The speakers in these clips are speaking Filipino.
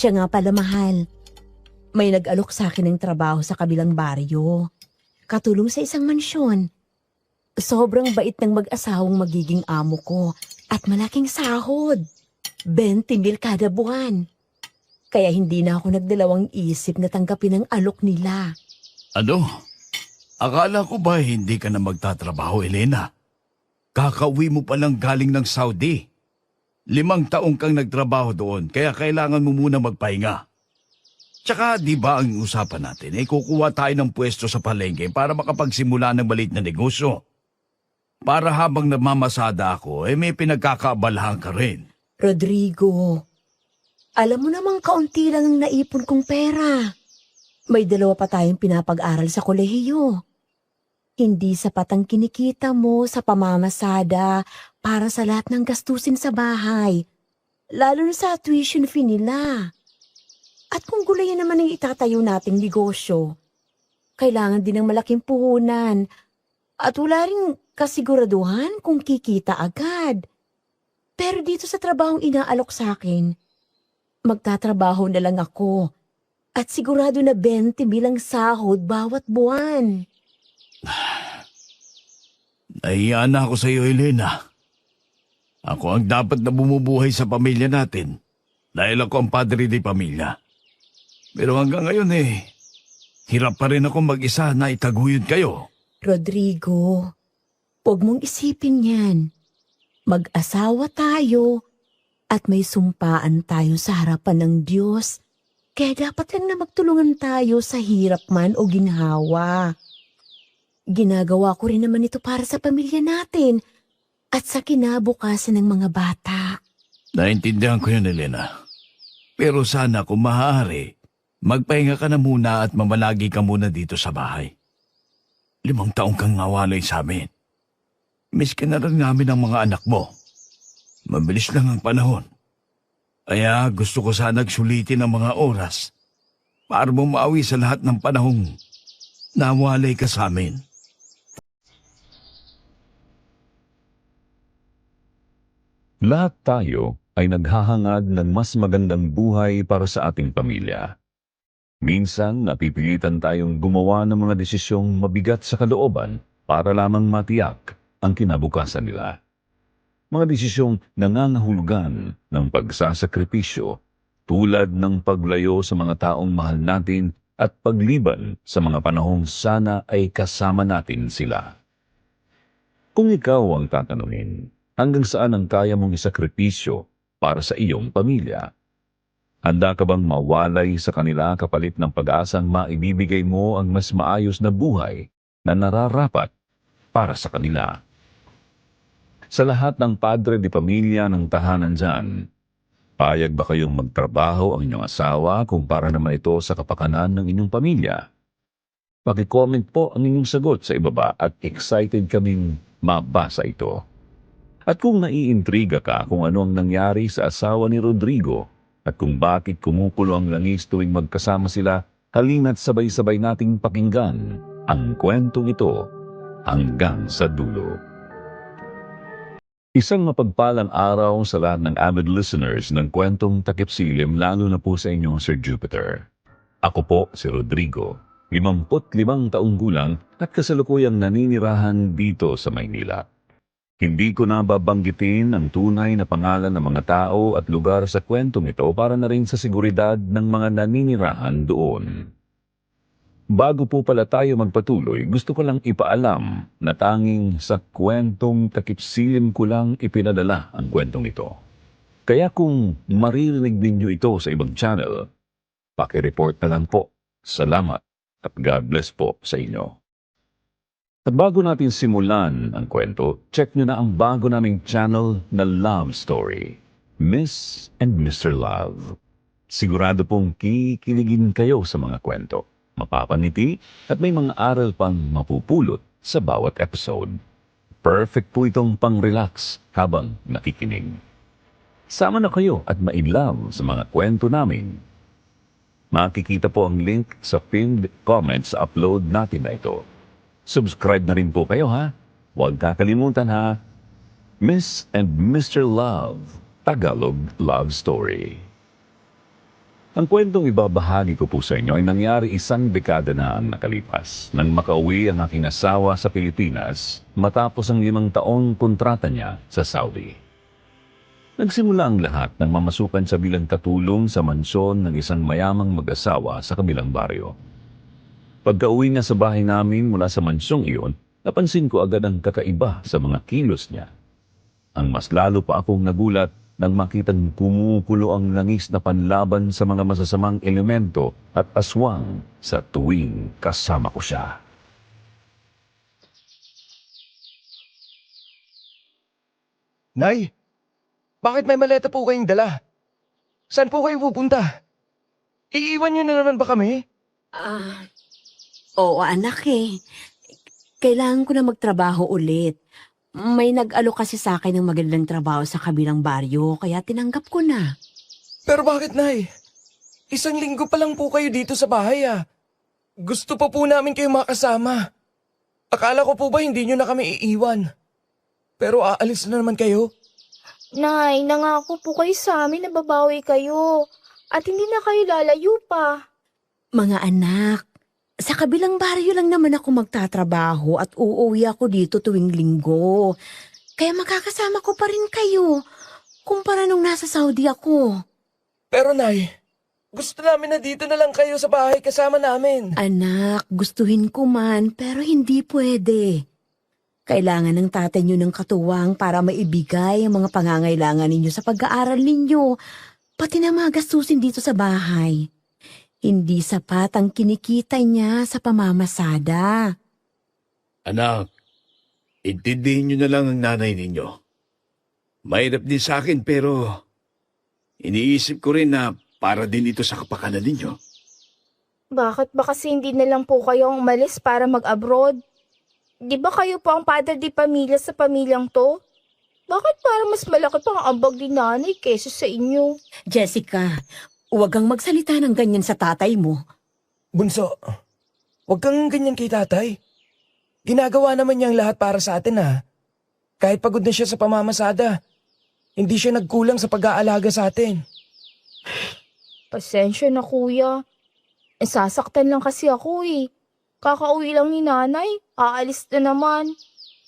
Siya nga pala, mahal. May nag-alok sa akin ng trabaho sa kabilang baryo. Katulong sa isang mansyon. Sobrang bait ng mag-asawang magiging amo ko at malaking sahod. 20,000 kada buwan. Kaya hindi na ako nagdalawang isip na tanggapin ang alok nila. Ano? Akala ko ba hindi ka na magtatrabaho, Elena? Kakauwi mo palang galing ng Saudi. 5 taong kang nagtrabaho doon, kaya kailangan mo muna magpahinga. Tsaka di ba ang usapan natin, kukuha tayo ng pwesto sa palengke para makapagsimula ng maliit na negosyo. Para habang namamasada ako, may pinagkakaabalahan ka rin. Rodrigo, alam mo namang kaunti lang ang naipon kong pera. May 2 pa tayong pinapag-aral sa kolehiyo. Hindi sapat ang kinikita mo sa pamamasada para sa lahat ng gastusin sa bahay, lalo na sa tuition fee nila. At kung gulayan naman ang itatayo nating negosyo, kailangan din ng malaking puhunan at wala ring kasiguraduhan kung kikita agad. Pero dito sa trabahong inaalok sa akin, magtatrabaho na lang ako at sigurado na 20 bilang sahod bawat buwan. Nahiya na ako sa iyo, Elena. Ako ang dapat na bumubuhay sa pamilya natin dahil ako ang padre di pamilya. Pero hanggang ngayon hirap pa rin ako mag-isa na itaguyod kayo. Rodrigo, huwag mong isipin yan. Mag-asawa tayo at may sumpaan tayo sa harapan ng Diyos. Kaya dapat lang na magtulungan tayo sa hirap man o ginhawa. Ginagawa ko rin naman ito para sa pamilya natin at sa kinabukasan ng mga bata. Naintindihan ko yun, Elena. Pero sana kung maaari, magpahinga ka na muna at mamalagi ka muna dito sa bahay. 5 taong kang nawalay sa amin. Miss ka na rin namin ang mga anak mo. Mabilis lang ang panahon. Kaya gusto ko sana sulitin ang mga oras para bumawi sa lahat ng panahong nawalay ka sa amin. Lahat tayo ay naghahangad ng mas magandang buhay para sa ating pamilya. Minsan, napipilitan tayong gumawa ng mga desisyong mabigat sa kalooban para lamang matiyak ang kinabukasan nila. Mga desisyong nangangahulugan ng pagsasakripisyo tulad ng paglayo sa mga taong mahal natin at pagliban sa mga panahong sana ay kasama natin sila. Kung ikaw ang tatanungin, hanggang saan ang kaya mong isakripisyo para sa iyong pamilya? Handa ka bang mawalay sa kanila kapalit ng pag-asang maibibigay mo ang mas maayos na buhay na nararapat para sa kanila? Sa lahat ng padre di pamilya ng tahanan dyan, payag ba kayong magtrabaho ang inyong asawa kung para naman ito sa kapakanan ng inyong pamilya? Paki-comment po ang inyong sagot sa ibaba at excited kaming mabasa ito. At kung naiintriga ka kung ano ang nangyari sa asawa ni Rodrigo at kung bakit kumukulo ang langis tuwing magkasama sila, halina't sabay-sabay nating pakinggan ang kwentong ito hanggang sa dulo. Isang mapagpalang araw sa lahat ng avid listeners ng kwentong Takip Silim, lalo na po sa inyong Sir Jupiter. Ako po si Rodrigo, 55 taong gulang at kasalukuyang naninirahan dito sa Maynila. Hindi ko na babanggitin ang tunay na pangalan ng mga tao at lugar sa kwentong ito para na rin sa seguridad ng mga naninirahan doon. Bago po pala tayo magpatuloy, gusto ko lang ipaalam na tanging sa kwentong Takip Silim ko lang ipinadala ang kwentong ito. Kaya kung maririnig ninyo ito sa ibang channel, paki-report na lang po. Salamat at God bless po sa inyo. At bago natin simulan ang kwento, check nyo na ang bago naming channel na Love Story, Miss and Mr. Love. Sigurado pong kikiligin kayo sa mga kwento, mapapaniti at may mga aral pang mapupulot sa bawat episode. Perfect po itong pang-relax habang nakikinig. Sama na kayo at ma-inlove sa mga kwento namin. Makikita po ang link sa pinned comment sa upload natin na ito. Subscribe na rin po kayo ha. Huwag kakalimutan ha. Miss and Mr. Love, Tagalog Love Story. Ang kwentong ibabahagi ko po sa inyo ay nangyari 1 dekada na ang nakalipas nang makauwi ang aking asawa sa Pilipinas matapos ang 5 taong kontrata niya sa Saudi. Nagsimula ang lahat ng mamasukan sa bilang katulong sa mansyon ng isang mayamang mag-asawa sa kabilang baryo. Pagka-uwi niya sa bahay namin mula sa mansyong iyon, napansin ko agad ang kakaiba sa mga kilos niya. Ang mas lalo pa akong nagulat nang makitang kumukulo ang langis na panlaban sa mga masasamang elemento at aswang sa tuwing kasama ko siya. Nay, bakit may maleta po kayong dala? Saan po kayo pupunta? Iiwan niyo na naman ba kami? Oo anak eh. Kailangan ko na magtrabaho ulit. May nag-alok kasi sa akin ng magandang trabaho sa kabilang baryo, kaya tinanggap ko na. Pero bakit, Nay? 1 linggo pa lang po kayo dito sa bahay ah. Gusto pa po namin kayo makasama. Akala ko po ba hindi niyo na kami iiwan? Pero aalis na naman kayo? Nay, nangako po kayo sa amin na babawi kayo. At hindi na kayo lalayo pa. Mga anak, sa kabilang baryo lang naman ako magtatrabaho at uuwi ako dito tuwing linggo. Kaya makakasama ko pa rin kayo kumpara nung nasa Saudi ako. Pero Nay, gusto namin na dito na lang kayo sa bahay kasama namin. Anak, gustuhin ko man pero hindi pwede. Kailangan ng tatay niyo ng katuwang para maibigay ang mga pangangailangan ninyo sa pag-aaral ninyo, pati na mga gastusin dito sa bahay. Hindi sapat ang kinikita niya sa pamamasada. Anak, intindihin niyo na lang ang nanay ninyo. Mahirap din sa akin pero iniisip ko rin na para din ito sa kapakanan ninyo. Bakit ba kasi hindi na lang po kayo umalis para mag-abroad? Di ba kayo po ang padre di pamilya sa pamilyang to? Bakit para mas malaki pang ambag ni nanay kesa sa inyo? Jessica, huwag kang magsalita ng ganyan sa tatay mo. Bunso, huwag kang ganyan kay tatay. Ginagawa naman niya ang lahat para sa atin ah. Kahit pagod na siya sa pamamasada, hindi siya nagkulang sa pag-aalaga sa atin. Pasensya na kuya. Sasaktan lang kasi ako eh. Kakauwi lang ni nanay, aalis na naman.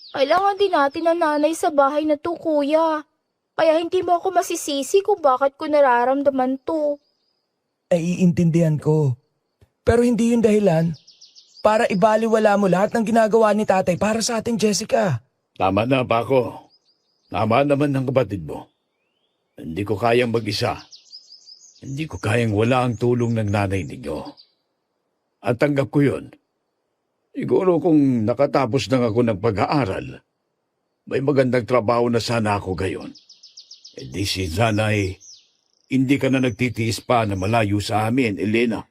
Kailangan din natin ang nanay sa bahay na to kuya. Kaya hindi mo ako masisisi kung bakit ko nararamdaman to. Ay iintindihan ko. Pero hindi yun dahilan para ibaliwala mo lahat ng ginagawa ni tatay para sa ating Jessica. Tama na, Paco. Tama naman ng kapatid mo. Hindi ko kayang mag-isa. Hindi ko kayang wala ang tulong ng nanay ninyo. At tanggap ko yun. Siguro kung nakatapos lang ako ng pag-aaral, may magandang trabaho na sana ako gayon. Hindi si nanay, hindi ka na nagtitiis pa na malayo sa amin, Elena.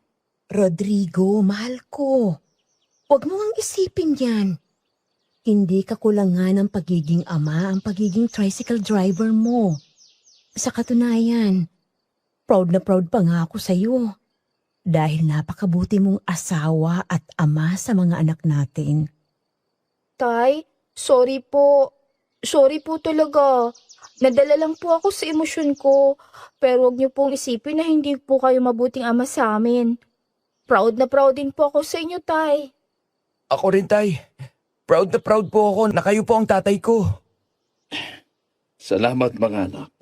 Rodrigo, mahal ko. Huwag mo ang isipin yan. Hindi kakulangan ng pagiging ama ang pagiging tricycle driver mo. Sa katunayan, proud na proud pa nga ako sa'yo. Dahil napakabuti mong asawa at ama sa mga anak natin. Tay, sorry po. Sorry po talaga. Nadala lang po ako sa emosyon ko. Pero wag niyo pong isipin na hindi po kayo mabuting ama sa amin. Proud na proud din po ako sa inyo, Tay. Ako rin, tay. Proud na proud po ako na kayo po ang tatay ko. Salamat mga anak.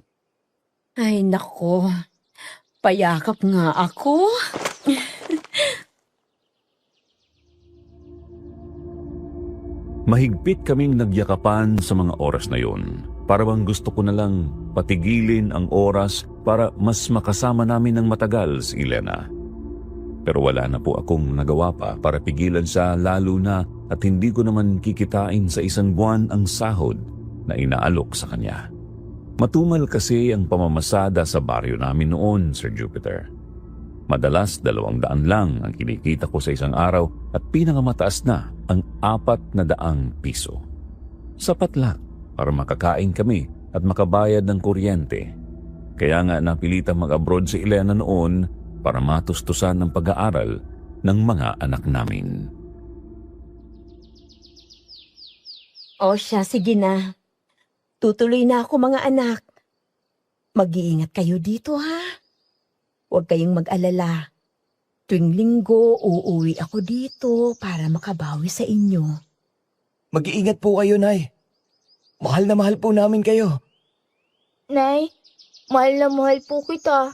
Ay nako, payakap nga ako. Mahigpit kaming nagyakapan sa mga oras na yun. Para bang gusto ko na lang patigilin ang oras para mas makasama namin ng matagal si Elena. Pero wala na po akong nagawa pa para pigilan siya, lalo na at hindi ko naman kikitain sa 1 buwan ang sahod na inaalok sa kanya. Matumal kasi ang pamamasada sa baryo namin noon, Sir Jupiter. Madalas 200 lang ang kinikita ko sa isang araw at pinakamataas na ang 400 piso. Sapat lang para makakain kami at makabayad ng kuryente. Kaya nga napilitang mag-abroad si Elena noon para matustusan ng pag-aaral ng mga anak namin. O siya, sige na. Tutuloy na ako mga anak. Mag-iingat kayo dito ha. Huwag kayong mag-alala. Tuwing linggo, uuwi ako dito para makabawi sa inyo. Mag-iingat po kayo, Nay. Mahal na mahal po namin kayo. Nay, mahal na mahal po kita.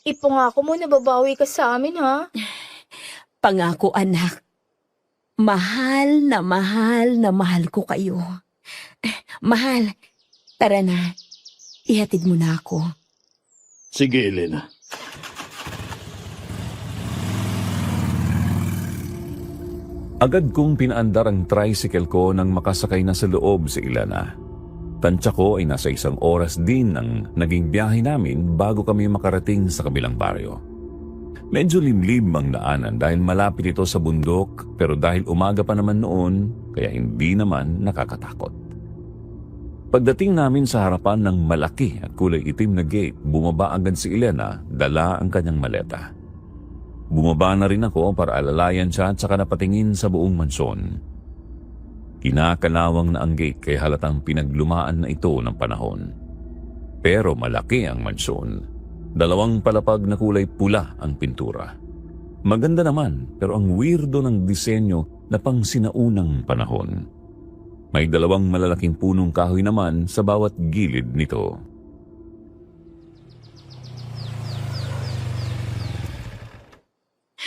Ipangako mo na babawi ka sa amin, ha? Pangako, anak. Mahal na mahal na mahal ko kayo. Mahal, tara na. Ihatid mo na ako. Sige, Elena. Agad kong pinaandar ang tricycle ko nang makasakay na sa loob si Ilana. Tansya ko ay nasa 1 oras din ang naging biyahe namin bago kami makarating sa kabilang baryo. Medyo limlim ang daanan dahil malapit ito sa bundok, pero dahil umaga pa naman noon, kaya hindi naman nakakatakot. Pagdating namin sa harapan ng malaki at kulay itim na gate, bumaba agad si Elena, dala ang kanyang maleta. Bumaba na rin ako para alalayan siya at saka napatingin sa buong mansyon. Kinakalawang na ang gate kaya halatang pinaglumaan na ito ng panahon. Pero malaki ang mansyon. 2 palapag na kulay pula ang pintura. Maganda naman, pero ang weirdo ng disenyo na pang sinaunang panahon. May 2 malalaking punong kahoy naman sa bawat gilid nito.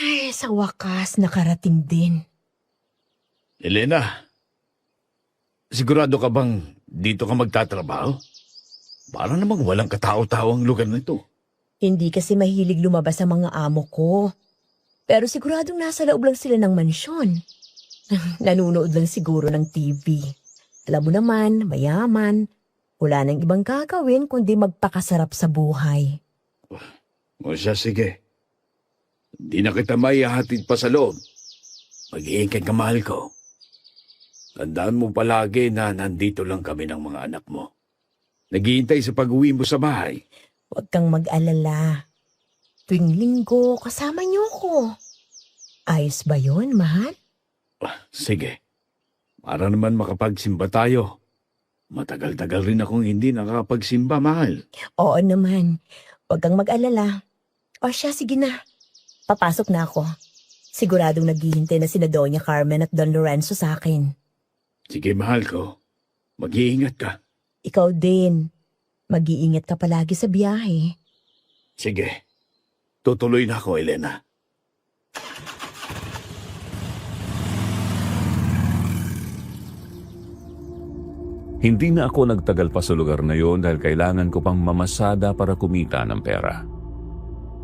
Ay, sa wakas, nakarating din. Elena, sigurado ka bang dito ka magtatrabaho? Para namang walang katao-tao ang lugar na ito. Hindi kasi mahilig lumabas ang mga amo ko. Pero siguradong nasa loob lang sila ng mansyon. Nanunood lang siguro ng TV. Alam mo naman, mayaman. Wala nang ibang gagawin kundi magpakasarap sa buhay. O siya, sige. Hindi na kita maihatid pa sa loob. Mag-iingay ka, mahal ko. Tandaan mo palagi na nandito lang kami ng mga anak mo. Naghihintay sa pag-uwi mo sa bahay. Huwag kang mag-alala. Tuwing linggo, kasama niyo ko. Ayos ba yun, mahal? Sige. Para naman makapagsimba tayo. Matagal-tagal rin akong hindi nakakapagsimba, mahal. Oo naman. Huwag kang mag-alala. O siya, sige na. Papasok na ako. Siguradong naghihintay na sina Doña Carmen at Don Lorenzo sa akin. Sige, mahal ko. Mag-iingat ka. Ikaw din. Mag-iingat ka palagi sa biyahe. Sige. Tutuloy na ako, Elena. Hindi na ako nagtagal pa sa lugar na yon dahil kailangan ko pang mamasada para kumita ng pera.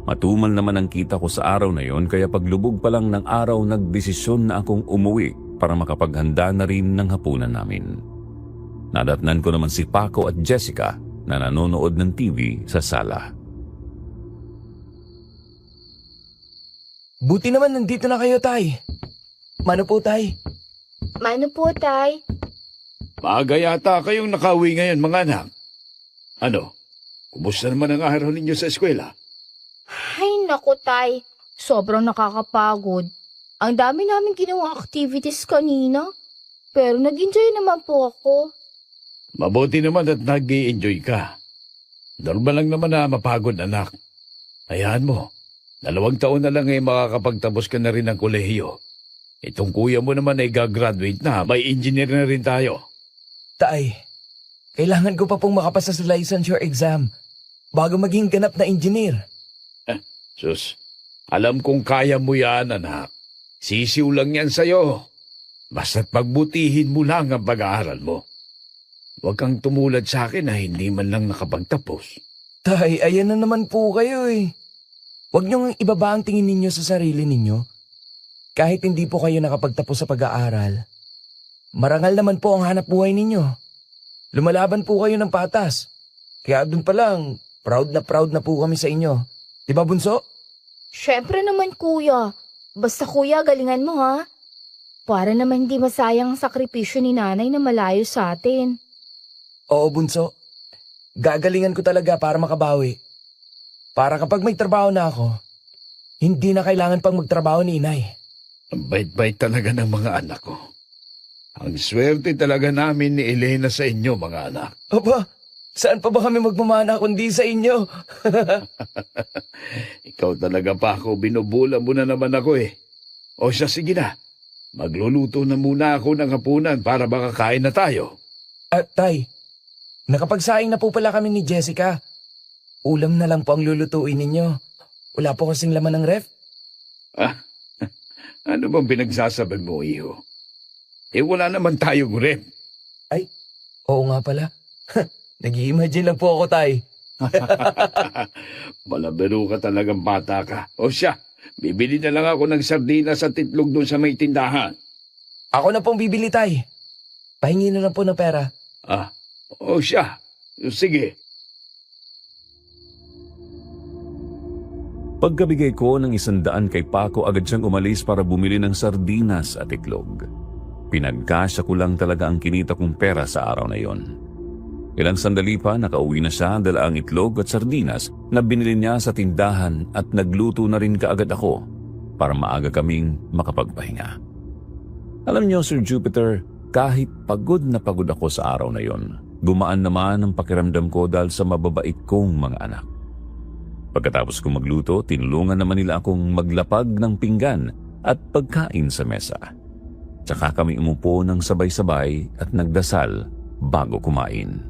Matumal naman ang kita ko sa araw na yon kaya paglubog pa lang ng araw nagdesisyon na akong umuwi para makapaghanda na rin ng hapunan namin. Nadatnan ko naman si Paco at Jessica na nanonood ng TV sa sala. Buti naman nandito na kayo, Tay. Mano po, Tay? Mano po, Tay? Maaga yata kayong nakauwi ngayon, mga anak. Ano? Kumusta naman ang araw ninyo sa eskwela? Ay, naku, Tay. Sobrang nakakapagod. Ang dami namin ginawang activities kanina. Pero nag-enjoy naman po ako. Mabuti naman at nag-i-enjoy ka. Normal lang naman na mapagod, anak. Hayaan mo, 2 taon na lang ay makakapagtapos ka na rin ng kolehiyo. Itong kuya mo naman ay gagraduate na, may engineer na rin tayo. Tay, kailangan ko pa pong makapasa sa licensure exam bago maging ganap na engineer. Sus, alam kong kaya mo yan, anak. Sisiw lang yan sa'yo. Basta't pagbutihin mo lang ang pag-aaral mo. Huwag kang tumulad sa akin na hindi man lang nakapagtapos. Tay, ayan na naman po kayo eh. Huwag niyong ibaba ang tingin ninyo sa sarili ninyo. Kahit hindi po kayo nakapagtapos sa pag-aaral. Marangal naman po ang hanap buhay ninyo. Lumalaban po kayo ng patas. Kaya dun pa lang, proud na po kami sa inyo. Diba, Bunso? Syempre naman, kuya. Basta kuya, galingan mo, ha? Para naman hindi masayang ang sakripisyo ni nanay na malayo sa atin. Oo, Bunso. Gagalingan ko talaga para makabawi. Para kapag may trabaho na ako, hindi na kailangan pang magtrabaho ni inay. Ang bait-bait talaga ng mga anak ko. Ang swerte talaga namin ni Elena sa inyo, mga anak. Aba, Saan pa ba kami magmamana kundi sa inyo? Ikaw talaga pa ako, binubula mo na naman ako eh. O siya, sige na. Magluluto na muna ako ng hapunan para makakain na tayo. At Tay, nakapagsaing na po pala kami ni Jessica. Ulam na lang po ang lulutuin ninyo. Wala po kasing laman ng ref. Ah, ano bang pinagsasabi mo, iho? Eh wala naman tayong rep. Ay, oo nga pala. Nag-i-imagine lang po ako, Tay. Malabiro ka talagang bata ka. O siya, bibili na lang ako ng sardinas at itlog doon sa may tindahan. Ako na pong bibili, Tay. Pahingi na lang po ng pera. Ah, o siya. Sige. Pagkabigay ko ng 100 kay Paco, agad siyang umalis para bumili ng sardinas at itlog. Pinagkasya ko lang talaga ang kinita kong pera sa araw na yon. Ilang sandali pa, nakauwi na siya, dala ang itlog at sardinas na binili niya sa tindahan at nagluto na rin kaagad ako para maaga kaming makapagpahinga. Alam niyo, Sir Jupiter, kahit pagod na pagod ako sa araw na yon, gumaan naman ang pakiramdam ko dahil sa mababait kong mga anak. Pagkatapos kong magluto, tinulungan naman nila akong maglapag ng pinggan at pagkain sa mesa. Tsaka kami umupo ng sabay-sabay at nagdasal bago kumain.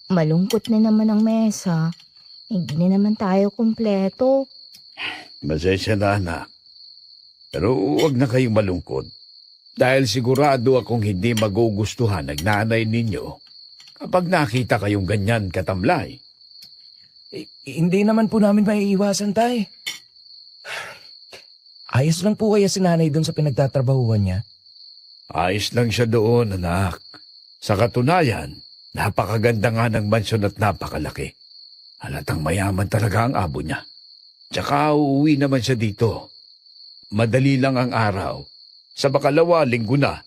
Malungkot na naman ang mesa. Hindi na naman tayo kumpleto. Masensya na, anak. Pero huwag na kayong malungkot. Dahil sigurado akong hindi magugustuhan ng nanay ninyo kapag nakita kayong ganyan katamlay. Hindi naman po namin maiiwasan, Tay. Ayos lang po kaya si nanay doon sa pinagtatrabahuan niya. Ayos lang siya doon, anak. Sa katunayan, napakaganda nga ng mansyon at napakalaki. Halatang mayaman talaga ang abo niya. Tsaka uuwi naman siya dito. Madali lang ang araw. Sa bakalawa, linggo na.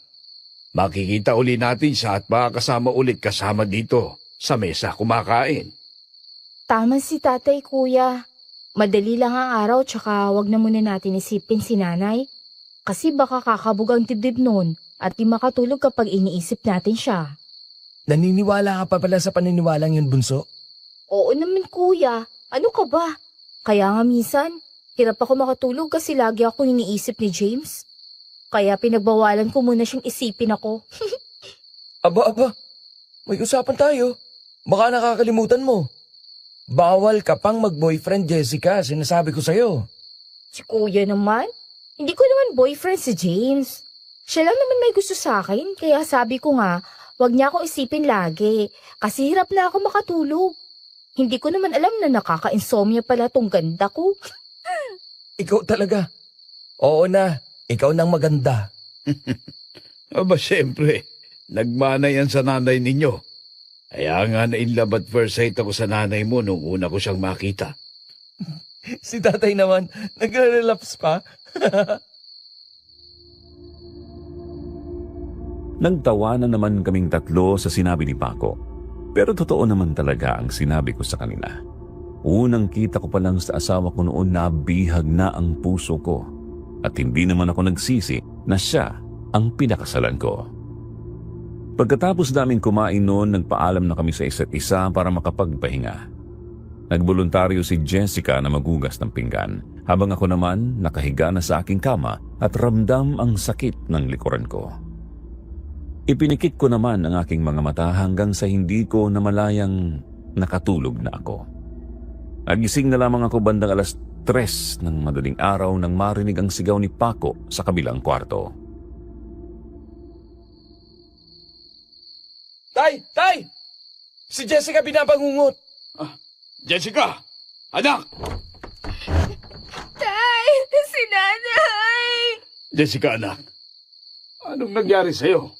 Makikita uli natin siya at makakasama ulit kasama dito sa mesa kumakain. Tama si tatay, kuya. Madali lang ang araw tsaka wag na muna natin isipin si nanay. Kasi baka kakabog ang dibdib nun at di makatulog kapag iniisip natin siya. Naniniwala ka pa pala sa paniniwalang yun, Bunso? Oo naman, kuya. Ano ka ba? Kaya nga minsan, hirap ako makatulog kasi lagi ako iniisip ni James. Kaya pinagbawalan ko muna siyang isipin ako. Aba, may usapan tayo. Baka nakakalimutan mo. Bawal ka pang mag-boyfriend, Jessica, sinasabi ko sa'yo. Si kuya naman? Hindi ko naman boyfriend si James. Siya lang naman may gusto sa akin, kaya sabi ko nga, wag niya ako isipin lagi. Kasi hirap na ako makatulog. Hindi ko naman alam na nakaka-insomnia pala tong ganda ko. Ikaw talaga. Oo na, ikaw nang maganda. Aba, siyempre, nagmana yan sa nanay ninyo. Kaya nga na-inlove at first sight ako sa nanay mo nung una ko siyang makita. Si tatay naman, nagre-relapse pa. Nagtawanan naman kaming tatlo sa sinabi ni Paco. Pero totoo naman talaga ang sinabi ko sa kanila. Unang kita ko pa lang sa asawa ko noon na bihag na ang puso ko. At hindi naman ako nagsisi na siya ang pinakasalan ko. Pagkatapos namin kumain noon, nagpaalam na kami sa isa't isa para makapagpahinga. Nagboluntaryo si Jessica na magugas ng pinggan, habang ako naman nakahiga na sa aking kama at ramdam ang sakit ng likuran ko. Ipinikit ko naman ang aking mga mata hanggang sa hindi ko namalayang nakatulog na ako. Nagising na lamang ako bandang 3:00 ng madaling araw nang marinig ang sigaw ni Paco sa kabilang kwarto. Tay! Si Jessica binabangungot. Jessica! Anak! Tay! Si nanay! Jessica, anak. Anong nangyari sa'yo?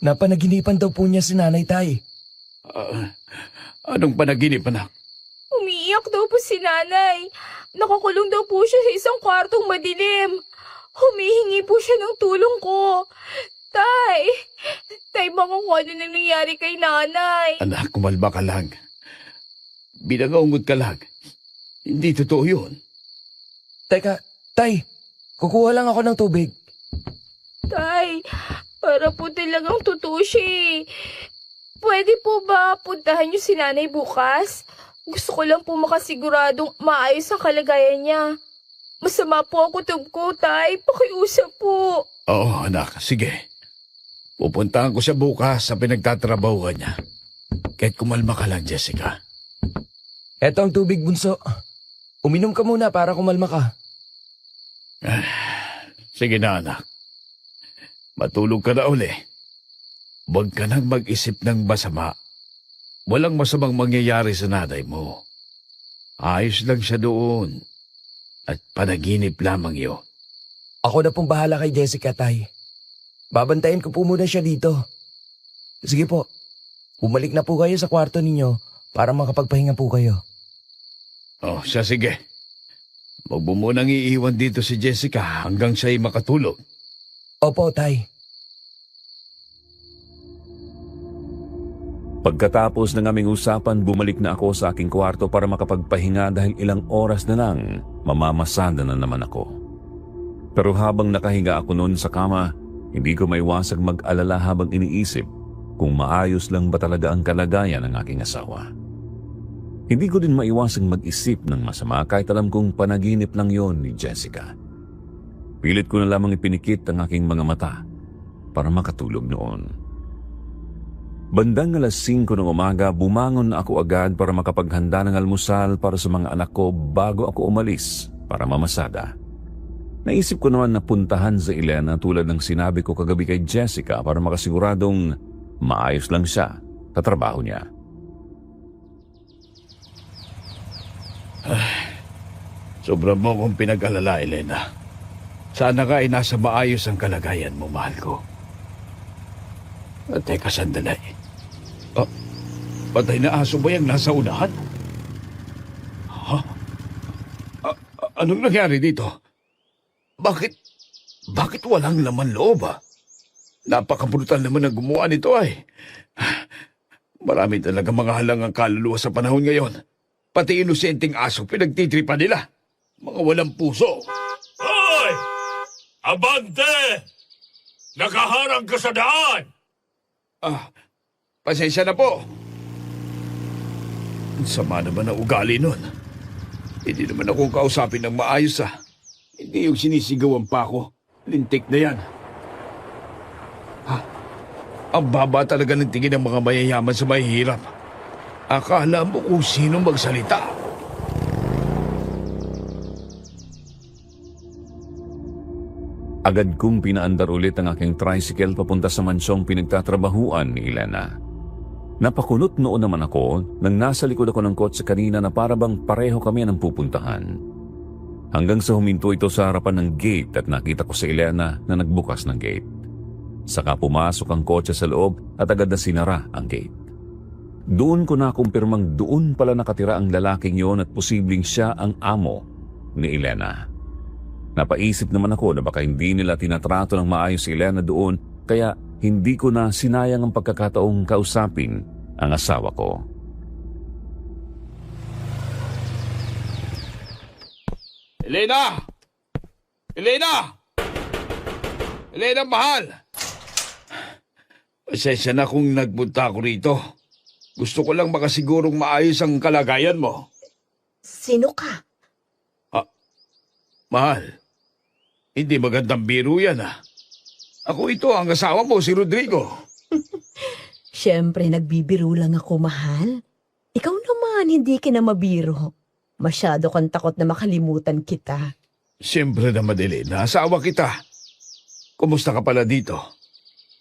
Napanaginipan daw po niya si nanay, Tay. Anong panaginip, anak? Umiiyak daw po si nanay. Nakakulong daw po siya sa isang kwartong madilim. Humihingi po siya ng tulong ko. Tay, baka kung ano nang nangyari kay nanay. Anak, kumalma ka lang. Binangaungot ka lang. Hindi totoo yun. Teka, Tay, kukuha lang ako ng tubig. Tay, Para po talagang totoo siya eh. Pwede po ba puntahan niyo si nanay bukas? Gusto ko lang po makasiguradong maayos ang kalagayan niya. Masama po ako tungko, tay. Pakiusap po. Oo, anak. Sige. Pupuntahan ko siya bukas sa pinagtatrabahuan niya. Kahit kumalma ka lang, Jessica. Eto ang tubig, bunso. Uminom ka muna para kumalma ka. Sige na, anak. Matulog ka na uli. Huwag ka nang mag-isip ng masama. Walang masamang mangyayari sa nanay mo. Ayos lang siya doon. At panaginip lamang yun. Ako na pong bahala kay Jessica, tay. Babantayin ko po muna siya dito. Sige po. Bumalik na po kayo sa kwarto ninyo para makapagpahinga po kayo. Oh, siya sige. Huwag mo munang iiwan dito si Jessica hanggang siya'y makatulog. Opo, tay. Pagkatapos ng aming usapan, bumalik na ako sa aking kwarto para makapagpahinga dahil ilang oras na lang, mamamasada na naman ako. Pero habang nakahinga ako noon sa kama, hindi ko maiwasang mag-alala habang iniisip kung maayos lang ba talaga ang kalagayan ng aking asawa. Hindi ko din maiwasang mag-isip ng masama kahit alam kong panaginip lang yon ni Jessica. Pilit ko na lamang ipinikit ang aking mga mata para makatulog noon. Bandang alas 5 ng umaga, bumangon na ako agad para makapaghanda ng almusal para sa mga anak ko bago ako umalis para mamasada. Naisip ko naman na puntahan si Elena tulad ng sinabi ko kagabi kay Jessica para makasiguradong maayos lang siya sa trabaho niya. Sobra mo kong pinag-alala, Elena. Sana ka ay nasa maayos ang kalagayan mo, mahal ko. Teka, sandali. Patay na aso ba yung nasa unahan? Ha? Anong nangyari dito? Bakit walang laman loob, ah? Napakabrutal naman ang gumawa nito, ay. Marami talaga mga halangang kaluluwa sa panahon ngayon. Pati inosenteng aso pinagtitripa nila. Mga walang puso. Hoy! Abante! Nakaharang ka sa daan! Pasensya na po. Ang sama naman ang ugali nun. Hindi naman ako kausapin ng maayos, ah. Hindi yung sinisigawan pa ako. Lintik na yan. Ang baba talaga ng tingin ng mga mayayaman sa mahihirap. Akala mo kung sino magsalita. Agad kong pinaandar ulit ang aking tricycle papunta sa mansyong pinagtatrabahuan ni Elena. Napakulot noon naman ako nang nasa likod ako ng kotse kanina na parabang pareho kami ng pupuntahan. Hanggang sa huminto ito sa harapan ng gate at nakita ko si Elena na nagbukas ng gate. Saka pumasok ang kotse sa loob at agad na sinara ang gate. Doon ko na kumpirmang doon pala nakatira ang lalaking yon at posibleng siya ang amo ni Elena. Napaisip naman ako na baka hindi nila tinatrato ng maayos si Elena doon kaya hindi ko na sinayang ang pagkakataong kausapin ang asawa ko. Elena! Elena! Elena, mahal! Pasensya na kung nagpunta ako rito. Gusto ko lang makasigurong maayos ang kalagayan mo. Sino ka? Mahal, hindi magandang biro yan, ah. Ako ito, ang asawa mo, si Rodrigo. Siyempre, nagbibiro lang ako, mahal. Ikaw naman, hindi ka na mabiro. Masyado kang takot na makalimutan kita. Siyempre naman, Elena, asawa kita. Kumusta ka pala dito?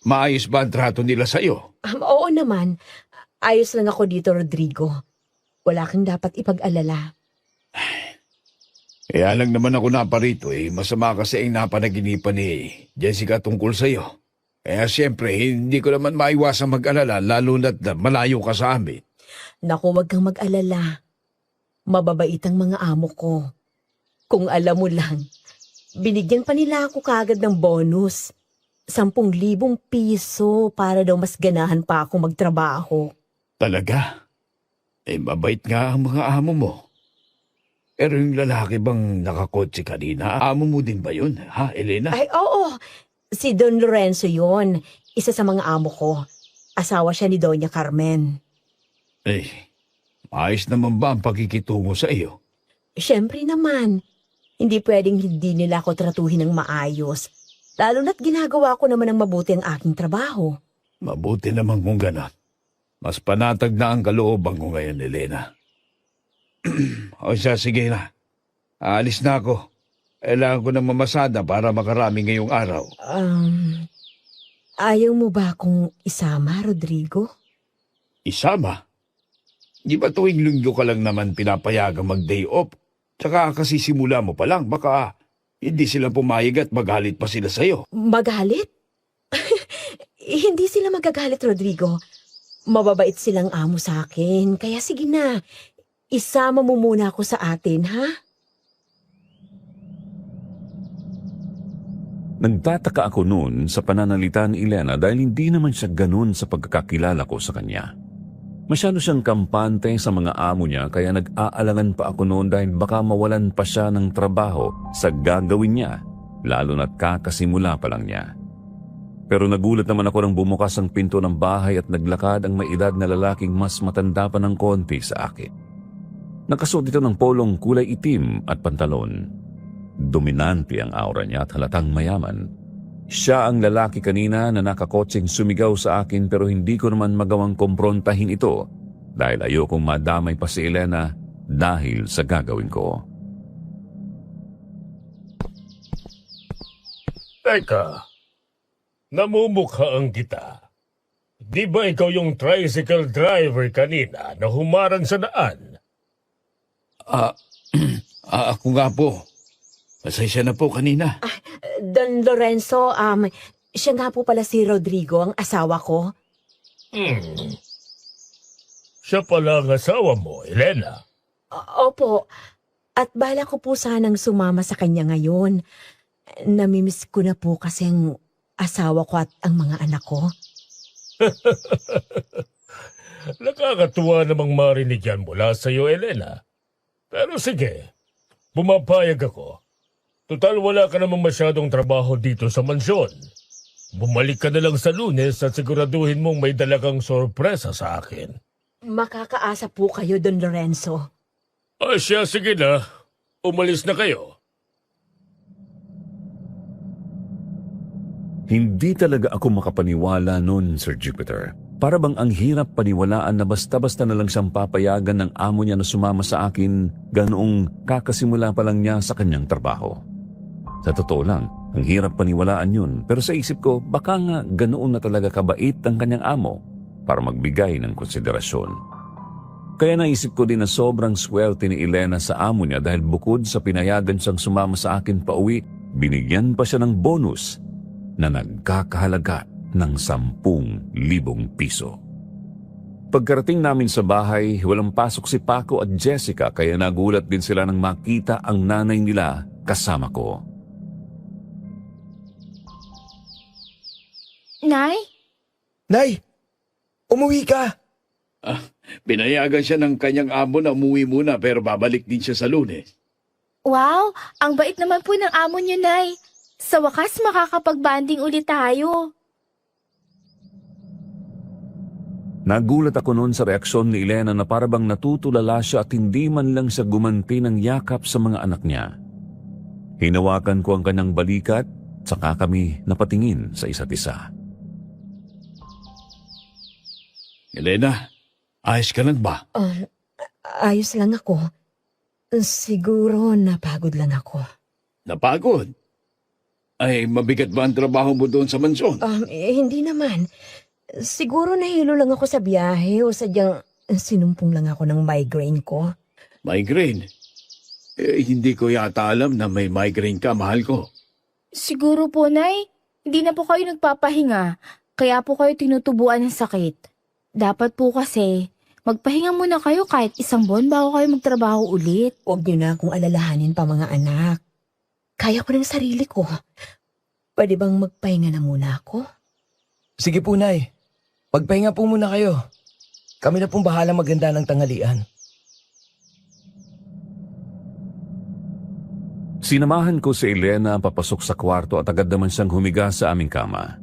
Maayos ba ang trato nila sa'yo? Oo naman. Ayos lang ako dito, Rodrigo. Wala kang dapat ipag-alala. Kaya lang naman ako naparito, masama kasi ang napanaginipan ni Jessica tungkol sa'yo. Kaya siyempre, hindi ko naman maiwasang mag-alala lalo na't malayo ka sa amin. Naku, wag kang mag-alala. Mababait ang mga amo ko. Kung alam mo lang, binigyan pa nila ako kagad ng bonus. 10,000 piso para daw mas ganahan pa ako magtrabaho. Talaga? Mabait nga ang mga amo mo. Pero yung lalaki bang nakakotse kanina, amo mo din ba yun, ha, Elena? Ay, oo. Si Don Lorenzo yon. isa sa mga amo ko. Asawa siya ni Doña Carmen. Eh, ayos naman ba ang pakikitungo sa iyo? Siyempre naman, hindi pwedeng hindi nila ako tratuhin ng maayos. Lalo na't ginagawa ko naman ng mabuti ang aking trabaho. Mabuti naman kung ganon. Mas panatag na ang kalooban ko ngayon, Elena. O siya, sige na. Aalis na ako. Kailangan ko ng mamasada para makarami ngayong araw. Ayaw mo ba akong isama, Rodrigo? Isama? Di ba tuwing linggo ka lang naman pinapayagang mag-day off? Tsaka kasisimula mo pa lang, baka hindi sila pumayag at magalit pa sila sa'yo. Magalit? Hindi sila magagalit, Rodrigo. Mababait silang amo sa akin. Kaya sige na, isama mo muna ako sa atin, ha? Nagtataka ako noon sa pananalita ni Elena dahil hindi naman siya ganun sa pagkakakilala ko sa kanya. Masyado siyang kampante sa mga amo niya kaya nag-aalangan pa ako noon dahil baka mawalan pa siya ng trabaho sa gagawin niya, lalo na't kakasimula pa lang niya. Pero nagulat naman ako nang bumukas ang pinto ng bahay at naglakad ang may edad na lalaking mas matanda pa ng konti sa akin. Nakasuot ito ng polong kulay itim at pantalon. Dominante ang aura niya at halatang mayaman. Siya ang lalaki kanina na nakakotseng sumigaw sa akin pero hindi ko naman magawang komprontahin ito dahil ayokong madamay pa si Elena dahil sa gagawin ko. Teka, namumukhang kita. Di ba ikaw yung tricycle driver kanina na humarang sa daan? Ako nga po. Pasensya na po kanina. Don Lorenzo, siya nga po pala si Rodrigo, ang asawa ko. Siya pala ang asawa mo, Elena. Opo, at bala ko po sanang sumama sa kanya ngayon. Namimiss ko na po kasi ang asawa ko at ang mga anak ko. Nakakatuwa namang marinig yan mula sa iyo, Elena. Pero sige, bumapayag ako. Total wala ka namang masyadong trabaho dito sa mansyon. Bumalik ka na lang sa Lunes at siguraduhin mong may dalagang sorpresa sa akin. Makakaasa po kayo, Don Lorenzo. Siya, sige na. Umalis na kayo. Hindi talaga ako makapaniwala noon, Sir Jupiter. Para bang ang hirap paniwalaan na basta-basta na lang siyang papayagan ng amo niya na sumama sa akin ganoong kakasimula pa lang niya sa kanyang trabaho. Sa totoo lang, ang hirap paniwalaan yun. Pero sa isip ko, baka nga ganoon na talaga kabait ang kanyang amo para magbigay ng konsiderasyon. Kaya naisip ko din na sobrang swerte ni Elena sa amo niya dahil bukod sa pinayagan siyang sumama sa akin pauwi, binigyan pa siya ng bonus na nagkakahalaga ng 10,000 piso. Pagkarating namin sa bahay, walang pasok si Paco at Jessica kaya nagulat din sila nang makita ang nanay nila kasama ko. Nay? Nay, umuwi ka. Pinayagan siya ng kanyang amo na umuwi muna pero babalik din siya sa Lunes. Wow, ang bait naman po ng amo niyo, Nay. Sa wakas, makakapag-banding ulit tayo. Nagulat ako noon sa reaksyon ni Elena na parabang natutulala siya at hindi man lang siya gumanti ng yakap sa mga anak niya. Hinawakan ko ang kanyang balikat, saka kami napatingin sa isa't isa. Elena, ayos ka lang ba? Ayos lang ako. Siguro napagod lang ako. Napagod? Ay, mabigat ba ang trabaho mo doon sa mansyon? Hindi naman. Siguro nahilo lang ako sa biyahe o sadyang sinumpong lang ako ng migraine ko. Migraine? Hindi ko yata alam na may migraine ka, mahal ko. Siguro po, Nay. Hindi na po kayo nagpapahinga. Kaya po kayo tinutubuan ng sakit. Dapat po kasi, magpahinga muna kayo kahit 1 buwan bago kayo magtrabaho ulit. Huwag niyo na akong alalahanin pa mga anak. Kaya ko ng sarili ko. Pwede bang magpahinga na muna ako? Sige po, Nay. Magpahinga po muna kayo. Kami na pong bahala maganda ng tanghalian. Sinamahan ko si Elena papasok sa kwarto at agad naman siyang humiga sa aming kama.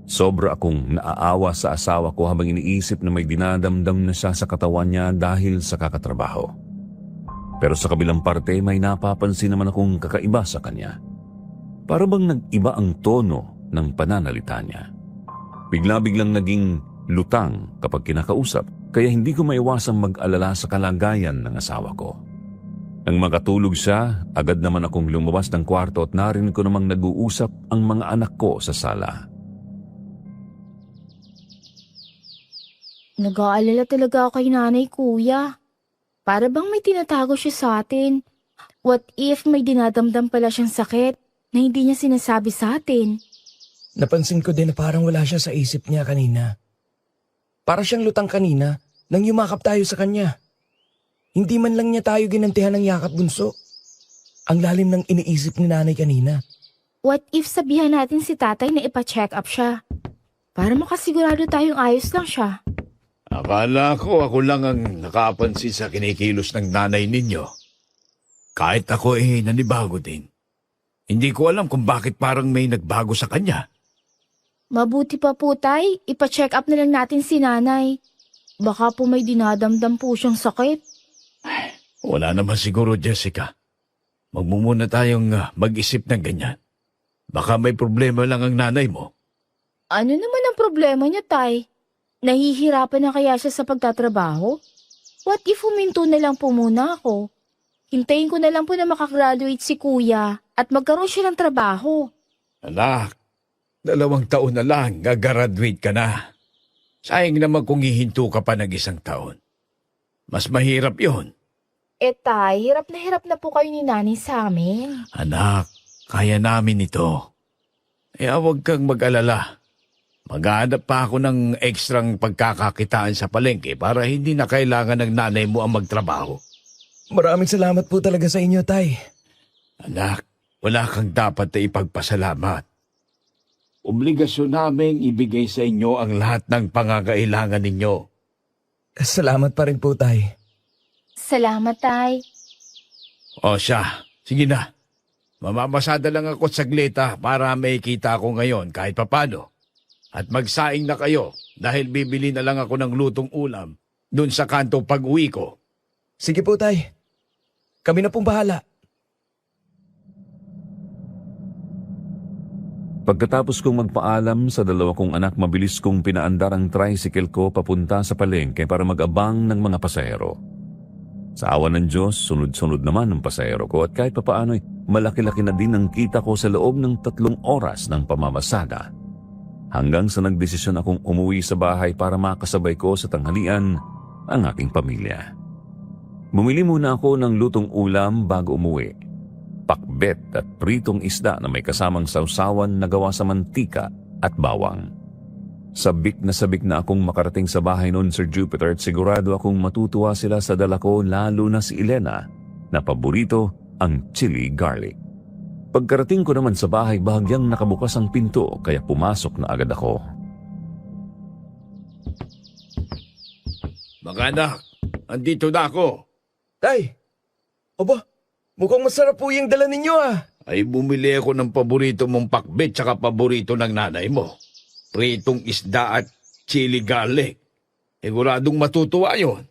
Sobra akong naaawa sa asawa ko habang iniisip na may dinadamdam na siya sa katawan niya dahil sa kakatrabaho. Pero sa kabilang parte, may napapansin naman akong kakaiba sa kanya. Para bang nag-iba ang tono ng pananalita niya. Bigla-biglang naging lutang kapag kinakausap, kaya hindi ko maiwasang mag-alala sa kalagayan ng asawa ko. Nang makatulog siya, agad naman akong lumabas ng kwarto at narinig ko namang nag-uusap ang mga anak ko sa sala. Nag-aalala talaga ako kay nanay, kuya. Para bang may tinatago siya sa atin. What if may dinadamdam pala siyang sakit na hindi niya sinasabi sa atin? Napansin ko din na parang wala siya sa isip niya kanina. Para siyang lutang kanina nang yumakap tayo sa kanya. Hindi man lang niya tayo ginantihan ng yakap, bunso. Ang lalim ng iniisip ni nanay kanina. What if sabihan natin si tatay na ipa-check up siya? Para makasigurado tayong ayos lang siya. Akala ko ako lang ang nakapansin sa kinikilos ng nanay ninyo. Kahit ako nanibago din. Hindi ko alam kung bakit parang may nagbago sa kanya. Mabuti pa po, tay. Ipa-check up na lang natin si nanay. Baka po may dinadamdam po siyang sakit. Wala naman siguro, Jessica. Magmumuna tayong mag-isip ng ganyan. Baka may problema lang ang nanay mo. Ano naman ang problema niya, tay? Nahihirapan na kaya siya sa pagtatrabaho? What if huminto na lang po muna ako? Hintayin ko na lang po na makagraduate si kuya at magkaroon siya ng trabaho. Anak, 2 taon na lang, gagraduate ka na. Sayang naman kung hihinto ka pa ng 1 taon. Mas mahirap yon. Tay, hirap na po kayo ni nanay sa amin. Anak, kaya namin ito. Huwag kang mag-alala. Maghahanap pa ako ng ekstrang pagkakakitaan sa palengke para hindi na kailangan ng nanay mo ang magtrabaho. Maraming salamat po talaga sa inyo, tay. Anak, wala kang dapat na ipagpasalamat. Obligasyon naming ibigay sa inyo ang lahat ng pangangailangan ninyo. Salamat pa rin po, tay. Salamat, tay. O siya, sige na. Mamamasada lang ako saglita para may kita ako ngayon kahit papano. At magsaing na kayo dahil bibili na lang ako ng lutong ulam dun sa kanto pag-uwi ko. Sige po, tay. Kami na pong bahala. Pagkatapos kong magpaalam sa 2 kong anak, mabilis kong pinaandar ang tricycle ko papunta sa palengke para mag-abang ng mga pasahero. Sa awa ng Diyos, sunod-sunod naman ang pasahero ko at kahit papaano'y malaki-laki na din ang kita ko sa loob ng 3 oras ng pamamasada. Hanggang sa nagdesisyon akong umuwi sa bahay para makasabay ko sa tanghalian ang aking pamilya. Bumili muna ako ng lutong ulam bago umuwi. Pakbet at pritong isda na may kasamang sausawan na gawa sa mantika at bawang. Sabik na akong makarating sa bahay noon, Sir Jupiter, at sigurado akong matutuwa sila sa dala ko, lalo na si Elena na paborito ang chili garlic. Pagkarating ko naman sa bahay, bahagyang nakabukas ang pinto kaya pumasok na agad ako. Mga anak, andito na ako. Tay, aba, mukhang masarap po yung dala ninyo ah. Ay bumili ako ng paborito mong pakbet tsaka paborito ng nanay mo. Pritong isda at chili garlic. Siguradong matutuwa yon.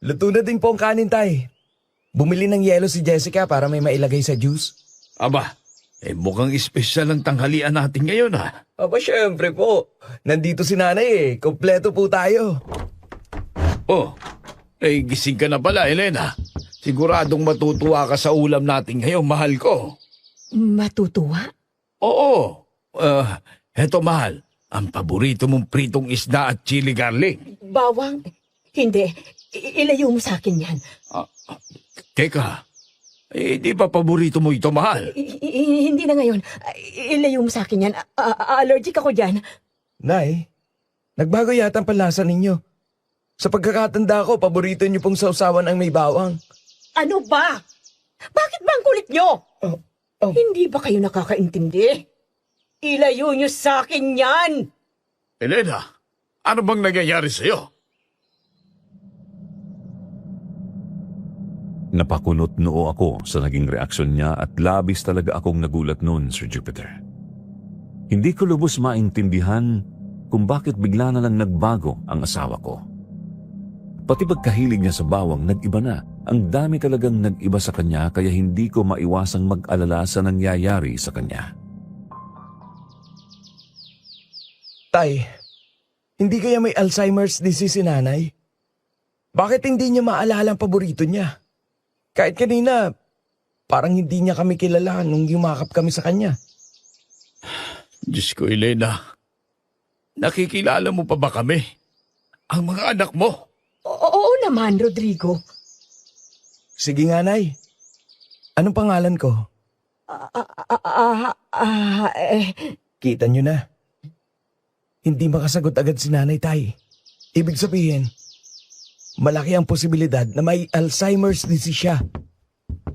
Luto na din po ang kanin, tay. Bumili ng yelo si Jessica para may mailagay sa juice. Aba, mukhang espesyal ang tanghalian natin ngayon ha. Aba, syempre po. Nandito si nanay Kompleto po tayo. Oh, gising ka na pala, Elena. Siguradong matutuwa ka sa ulam natin ngayon, mahal ko. Matutuwa? Oo. Heto mahal, ang paborito mong pritong isda at chili garlic. Bawang? Hindi. Ilayo mo sa akin yan. Teka, di ba paborito mo ito, mahal? Hindi na ngayon. Ilayo mo sa akin yan. Allergic ako dyan. Nay, nagbago yata ang panlasa ninyo. Sa pagkakatanda ko, paborito niyo pong sausawan ang may bawang. Ano ba? Bakit ba ang kulit nyo? Oh. Hindi ba kayo nakakaintindi? Ilayo nyo sa akin yan! Elena, ano bang nangyayari sa'yo? Napakunot noo ako sa naging reaksyon niya at labis talaga akong nagulat noon, Sir Jupiter. Hindi ko lubos maintindihan kung bakit bigla na lang nagbago ang asawa ko. Pati pagkahilig niya sa bawang nag-iba na. Ang dami talagang nag-iba sa kanya kaya hindi ko maiwasang mag-alala sa nangyayari sa kanya. Tay, hindi kaya may Alzheimer's disease si nanay? Bakit hindi niya maalala ang paborito niya? Kahit kanina, parang hindi niya kami kilala nung yumakap kami sa kanya. Diyos ko, Elena. Nakikilala mo pa ba kami? Ang mga anak mo? Oo naman, Rodrigo. Sige nga, Nay. Anong pangalan ko? Kita niyo na. Hindi makasagot agad si Nanay Tay. Ibig sabihin, malaki ang posibilidad na may Alzheimer's disease siya.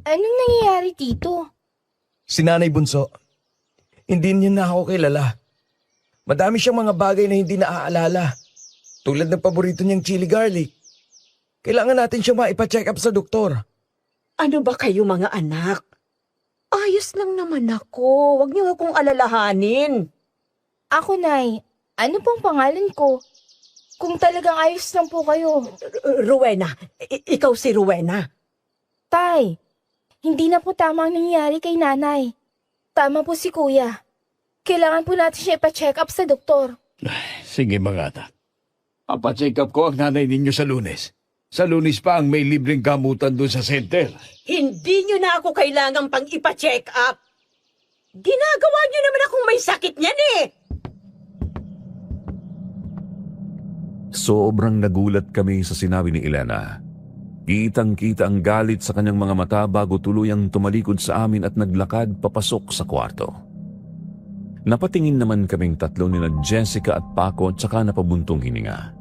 Anong nangyayari dito? Si Nanay Bunso, hindi niya na ako kilala. Madami siyang mga bagay na hindi naaalala. Tulad ng paborito niyang chili garlic. Kailangan natin siya maipa-check up sa doktor. Ano ba kayo mga anak? Ayos lang naman ako. Huwag niyo akong alalahanin. Ako, Nay. Ano pong pangalan ko? Kung talagang ayos lang po kayo. Rowena. Ikaw si Rowena. Tay, hindi na po tama ang nangyayari kay nanay. Tama po si kuya. Kailangan po natin siya ipa-check up sa doktor. Sige mga anak. Papacheck up ko ang nanay ninyo sa Lunes. Sa Lunes pa ang may libreng gamutan doon sa center. Hindi niyo na ako kailangang pang ipa-check up. Ginagawa niyo naman akong may sakit niyan eh. Sobrang nagulat kami sa sinabi ni Elena. Kitang-kita ang galit sa kanyang mga mata bago tuluyang tumalikod sa amin at naglakad papasok sa kwarto. Napatingin naman kaming tatlo nila Jessica at Paco at saka napabuntong hininga.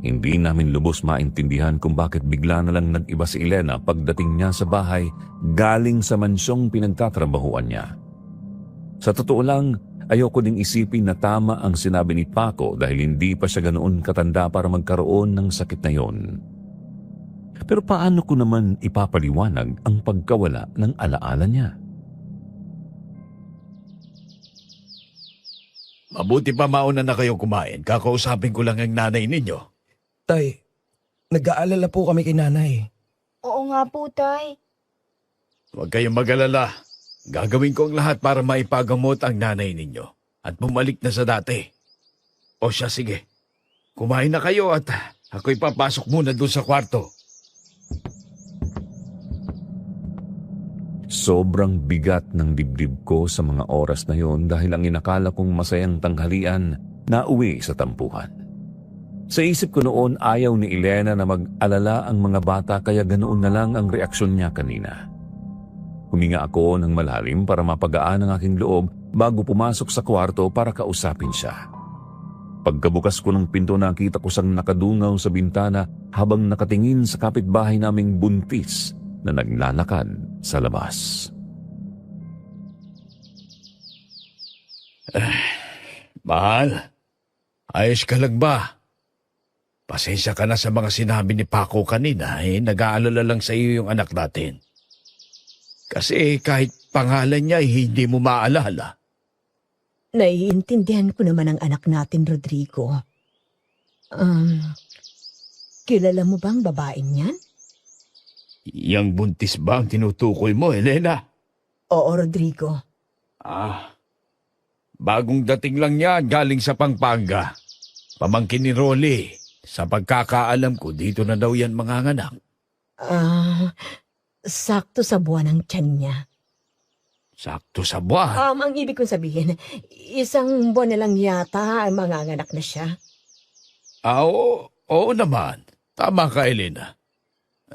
Hindi namin lubos maintindihan kung bakit bigla na lang nag-iba si Elena pagdating niya sa bahay galing sa mansyong pinagtatrabahuan niya. Sa totoo lang, ayoko ding isipin na tama ang sinabi ni Paco dahil hindi pa siya ganoon katanda para magkaroon ng sakit na yon. Pero paano ko naman ipapaliwanag ang pagkawala ng alaala niya? Mabuti pa mauna na kayong kumain. Kakausapin ko lang ang nanay ninyo. Tay, nag-aalala po kami kay Nanay. Oo nga po, Tay. Huwag kayong mag-alala. Gagawin ko ang lahat para maipagamot ang nanay ninyo at bumalik na sa dati. O siya, sige. Kumain na kayo at ako'y papasok muna doon sa kwarto. Sobrang bigat ng dibdib ko sa mga oras na yon dahil ang inakala kong masayang tanghalian na uwi sa tampuhan. Sa isip ko noon ayaw ni Elena na mag-alala ang mga bata kaya ganoon na lang ang reaksyon niya kanina. Huminga ako ng malalim para mapagaan ang aking loob bago pumasok sa kwarto para kausapin siya. Pagkabukas ko ng pinto nakita ko siyang nakadungaw sa bintana habang nakatingin sa kapitbahay naming buntis na naglalakad sa labas. Mahal, ayos ka lang ba? Pasensya ka na sa mga sinabi ni Paco kanina, nag-aalala lang sa iyo yung anak natin. Kasi kahit pangalan niya hindi mo maalala. Naiintindihan ko naman ang anak natin, Rodrigo. Kilala mo bang babaeng yan? Yang buntis ba ang tinutukoy mo, Elena? Oo, Rodrigo. Bagong dating lang yan galing sa Pampanga. Pamangkin ni Rolly. Sa pagkakaalam ko, dito na daw yan manganganak. Sakto sa buwan ng tiyan niya. Sakto sa buwan. Ang ibig kong sabihin, isang buwan na lang yata ay manganganak na siya. Oo naman. Tama ka, Elena.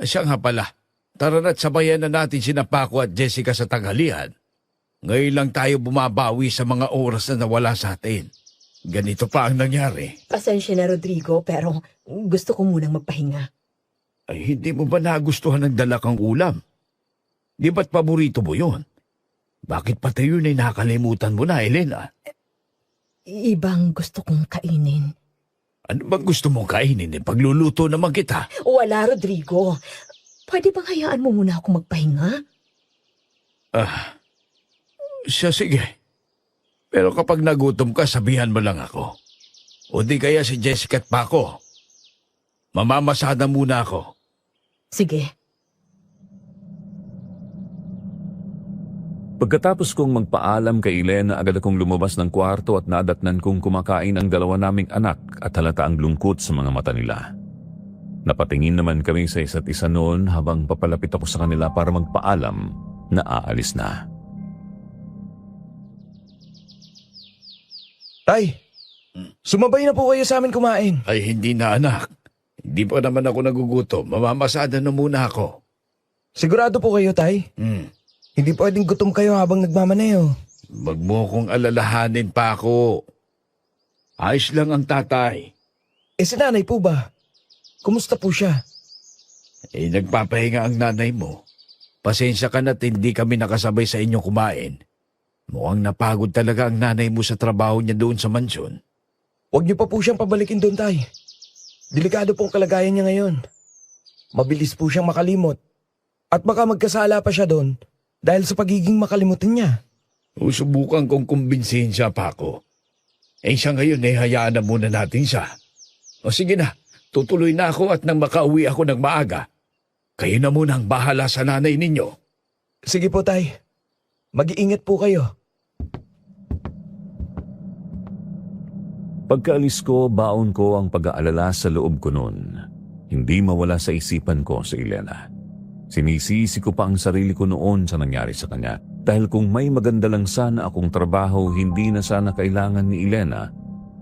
Siya nga pala. Tara na't sabayan na natin sina Paco at Jessica sa tanghalian. Ngayon lang tayo bumabawi sa mga oras na nawala sa atin. Ganito pa ang nangyari. Pasensya na, Rodrigo, pero gusto ko munang magpahinga. Ay, hindi mo ba nagustuhan ng dalakang ulam? Di ba't paborito mo yun? Bakit pati yun ay nakalimutan mo na, Elena? Ibang gusto kong kainin. Ano bang gusto mong kainin? Pagluluto naman kita. Wala, Rodrigo. Pwede bang hayaan mo muna ako magpahinga? Siya sige. Pero kapag nagutom ka, sabihan mo lang ako. O di kaya si Jessica at Paco. Mamamasada muna ako. Sige. Pagkatapos kong magpaalam kay Elena, agad akong lumabas ng kwarto at nadatnan kong kumakain ang dalawa naming anak at halata ang lungkot sa mga mata nila. Napatingin naman kami sa isa't isa noon habang papalapit ako sa kanila para magpaalam na aalis na. Tay, sumabay na po kayo sa amin kumain. Ay, hindi na anak. Hindi pa naman ako nagugutom. Mamamasada na muna ako. Sigurado po kayo, Tay? Hindi pwedeng gutom kayo habang nagmamaneho. Wag mo kong alalahanin pa ako. Ayos lang ang tatay. Si nanay po ba? Kumusta po siya? Nagpapahinga ang nanay mo. Pasensya ka na't hindi kami nakasabay sa inyong kumain. Mukhang napagod talaga ang nanay mo sa trabaho niya doon sa mansyon. Huwag niyo pa po siyang pabalikin doon, Tay. Delikado pong kalagayan niya ngayon. Mabilis po siyang makalimot. At baka magkasala pa siya doon dahil sa pagiging makalimutan niya. Subukan kong kumbinsihin siya pa ako. Siya ngayon hayaan na muna natin siya. O sige na, tutuloy na ako at nang makauwi ako ng maaga. Kayo na muna ang bahala sa nanay ninyo. Sige po, Tay. Mag-iingat po kayo. Pagkaalis ko, baon ko ang pag-aalala sa loob ko noon. Hindi mawala sa isipan ko si Elena. Sinisisi ko pa ang sarili ko noon sa nangyari sa kanya. Dahil kung may maganda lang sana akong trabaho, hindi na sana kailangan ni Elena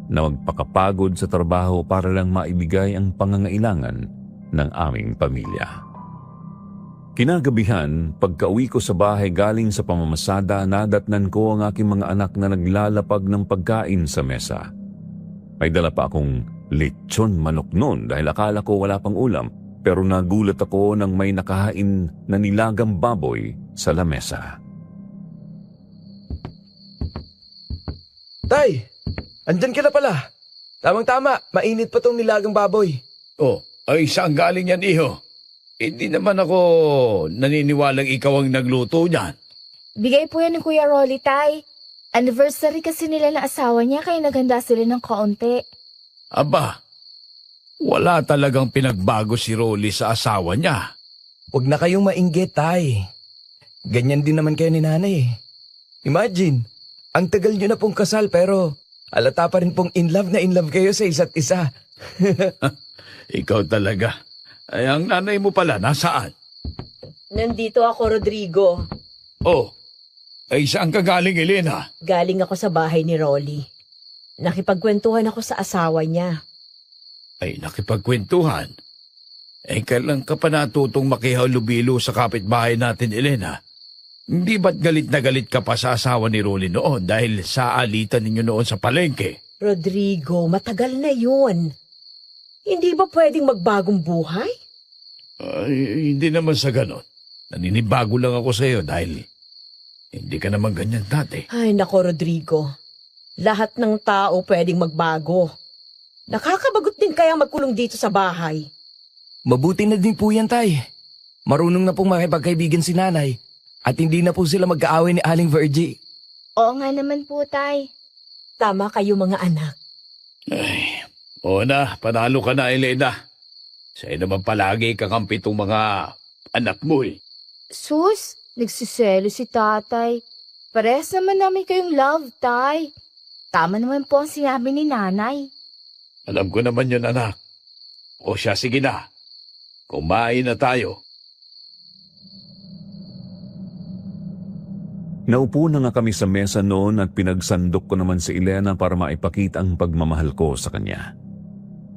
na magpakapagod sa trabaho para lang maibigay ang pangangailangan ng aming pamilya. Kinagabihan, pagka-uwi ko sa bahay galing sa pamamasada, nadatnan ko ang aking mga anak na naglalapag ng pagkain sa mesa. May dala pa akong lechon manok noon dahil akala ko wala pang ulam, pero nagulat ako nang may nakahain na nilagang baboy sa lamesa. Tay, andyan ka na pala. Tamang-tama, mainit pa tong nilagang baboy. Ay saan galing yan, iho? Hindi naman ako naniniwalang ikaw ang nagluto niyan. Bigay po yan ni Kuya Rolly, Tay. Anniversary kasi nila ng asawa niya kaya naghanda sila ng kaunti. Aba, wala talagang pinagbago si Rolly sa asawa niya. Huwag na kayong mainggit, Tay. Ganyan din naman kayo ni nanay. Imagine, ang tagal nyo na pong kasal pero alata pa rin pong in love kayo sa isa't isa. Ikaw talaga. Ay, ang nanay mo pala, nasaan? Nandito ako, Rodrigo. Ay saan ka galing, Elena? Galing ako sa bahay ni Rolly. Nakipagkwentuhan ako sa asawa niya. Ay, nakipagkwentuhan. Kailan ka pa natutong makihalubilo sa kapitbahay natin, Elena? Hindi ba't galit na galit ka pa sa asawa ni Rolly noon dahil sa alitan ninyo noon sa palengke? Rodrigo, matagal na yun. Hindi ba pwedeng magbagong buhay? Ay, hindi naman sa ganon. Naninibago lang ako sa iyo dahil hindi ka naman ganyan dati. Ay, nako, Rodrigo. Lahat ng tao pwedeng magbago. Nakakabagot din kaya magkulong dito sa bahay. Mabuti na din po yan, Tay. Marunong na pong makipagkaibigan si nanay at hindi na po sila mag-aaway ni Aling Virgie. Oo nga naman po, Tay. Tama kayo mga anak. Ay, oo na, panalo ka na, Elena. Sa'yo naman palagi kakampi itong mga anak mo eh. Sus, nagsiselo si Tatay. Parehas naman namin kayong love, Tay. Tama naman po ang sinabi ni Nanay. Alam ko naman yun, anak. O siya, sige na. Kumain na tayo. Naupo na nga kami sa mesa noon at pinagsandok ko naman si Elena para maipakita ang pagmamahal ko sa kanya.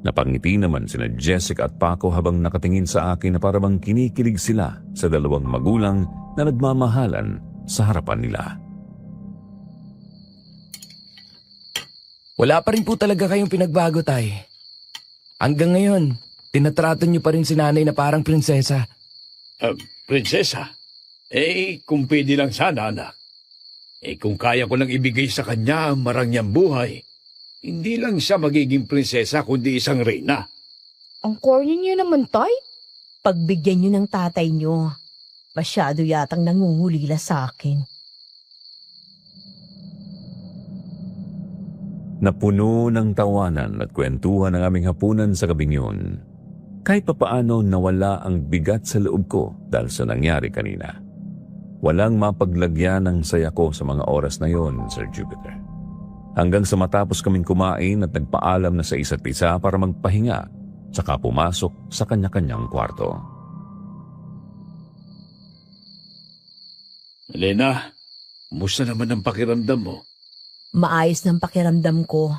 Napangiti naman sina Jessica at Paco habang nakatingin sa akin na parang kinikilig sila sa dalawang magulang na nagmamahalan sa harapan nila. Wala pa rin po talaga kayong pinagbago, Tay. Hanggang ngayon, tinatrato niyo pa rin si nanay na parang prinsesa. Prinsesa? Kung pwede lang sana, anak. Kung kaya ko lang ibigay sa kanya ang marangyang buhay, hindi lang siya magiging prinsesa kundi isang reyna. Ang corny niyo naman, Tay. Pagbigyan niyo ng tatay niyo. Masyado yatang nangungulila sa akin. na puno ng tawanan at kwentuhan ng aming hapunan sa gabing yun. Kahit papaano nawala ang bigat sa loob ko dahil sa nangyari kanina. Walang mapaglagyan ng saya ko sa mga oras na yon, Sir Jupiter. Hanggang sa matapos kaming kumain at nagpaalam na sa isa't isa para magpahinga, saka pumasok sa kanya-kanyang kwarto. Elena, musta naman ang pakiramdam mo? Maayos ng pakiramdam ko.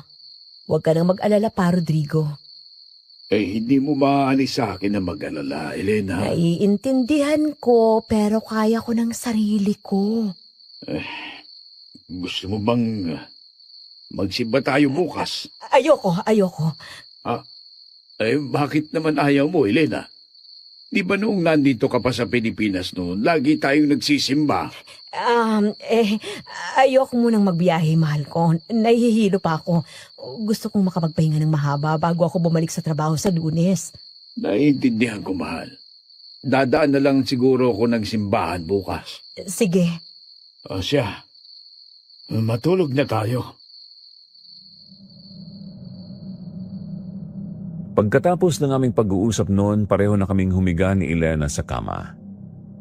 Huwag ka nang mag-alala pa, Rodrigo. Hindi mo maaalis sa akin na mag-alala, Elena. Naiintindihan ko, pero kaya ko ng sarili ko. Gusto mo bang magsimba tayo bukas? Ayoko. Bakit naman ayaw mo, Elena? Di ba noong nandito ka pa sa Pilipinas noon, lagi tayong nagsisimba? Ayoko munang magbiyahe, mahal ko. Nahihilo pa ako. Gusto kong makapagpahinga ng mahaba bago ako bumalik sa trabaho sa Lunes. Naiintindihan ko, mahal. Dadaan na lang siguro ako ng simbahan bukas. Sige. O siya, matulog na tayo. Pagkatapos ng aming pag-uusap noon, pareho na kaming humiga ni Elena sa kama.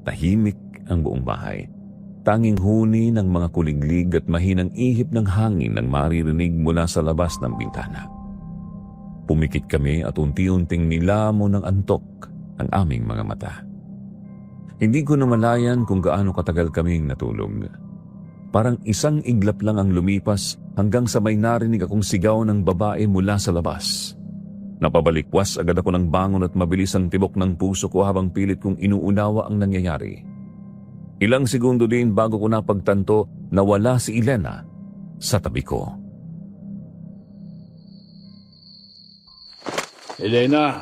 Tahimik ang buong bahay. Tanging huni ng mga kuliglig at mahinang ihip ng hangin ang maririnig mula sa labas ng bintana. Pumikit kami at unti-unting nilamo ng antok ang aming mga mata. Hindi ko namalayan kung gaano katagal kaming natulog. Parang isang iglap lang ang lumipas hanggang sa may narinig akong sigaw ng babae mula sa labas. Napabalikwas agad ako ng bangon at mabilis ang tibok ng puso ko habang pilit kong inuunawa ang nangyayari. Ilang segundo din bago ko napagtanto na wala si Elena sa tabi ko. Elena!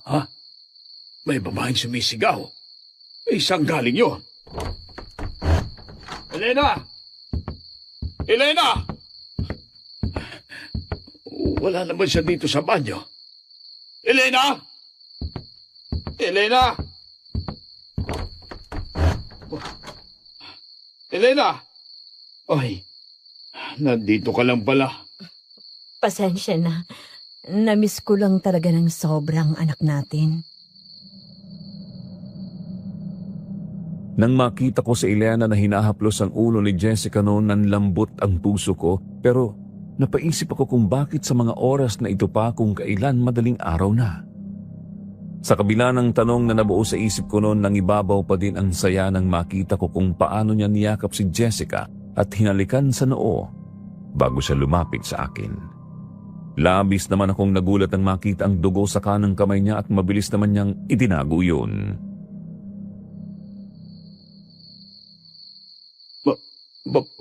Ha? May babaeng sumisigaw. Isang galing yun. Elena! Elena! Wala naman siya dito sa banyo. Elena! Elena! Elena! Ay, nandito ka lang pala. Pasensya na. Namiss ko lang talaga ng sobrang anak natin. Nang makita ko si Elena na hinahaplos ang ulo ni Jessica noon, nanlambot ang puso ko, pero napaisip ako kung bakit sa mga oras na ito pa kung kailan madaling araw na. Sa kabila ng tanong na nabuo sa isip ko noon, nang ibabaw pa din ang saya nang makita ko kung paano niya niyakap si Jessica at hinalikan sa noo bago siya lumapit sa akin. Labis naman akong nagulat nang makita ang dugo sa kanang kamay niya at mabilis naman niyang itinago yun.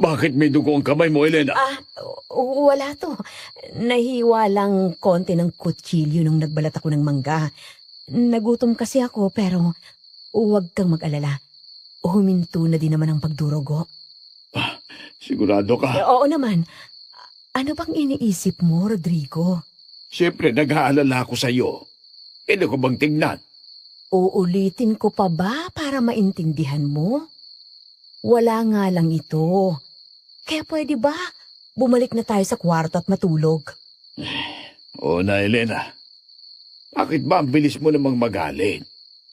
Bakit may dugo ang kamay mo, Elena? Wala to. Nahiwa lang konti ng kutsilyo nung nagbalat ako ng mangga. Nagutom kasi ako pero huwag kang mag-alala. Huminto na din naman ang pagdurugo. Sigurado ka? Oo naman. Ano bang iniisip mo, Rodrigo? Siyempre, nag-aalala ako sa iyo. Pwede ko bang tingnan? Uulitin ko pa ba para maintindihan mo? Wala nga lang ito. Kaya pwede ba bumalik na tayo sa kwarto at matulog? Oo na, Elena. Bakit ba ang bilis mo namang magaling?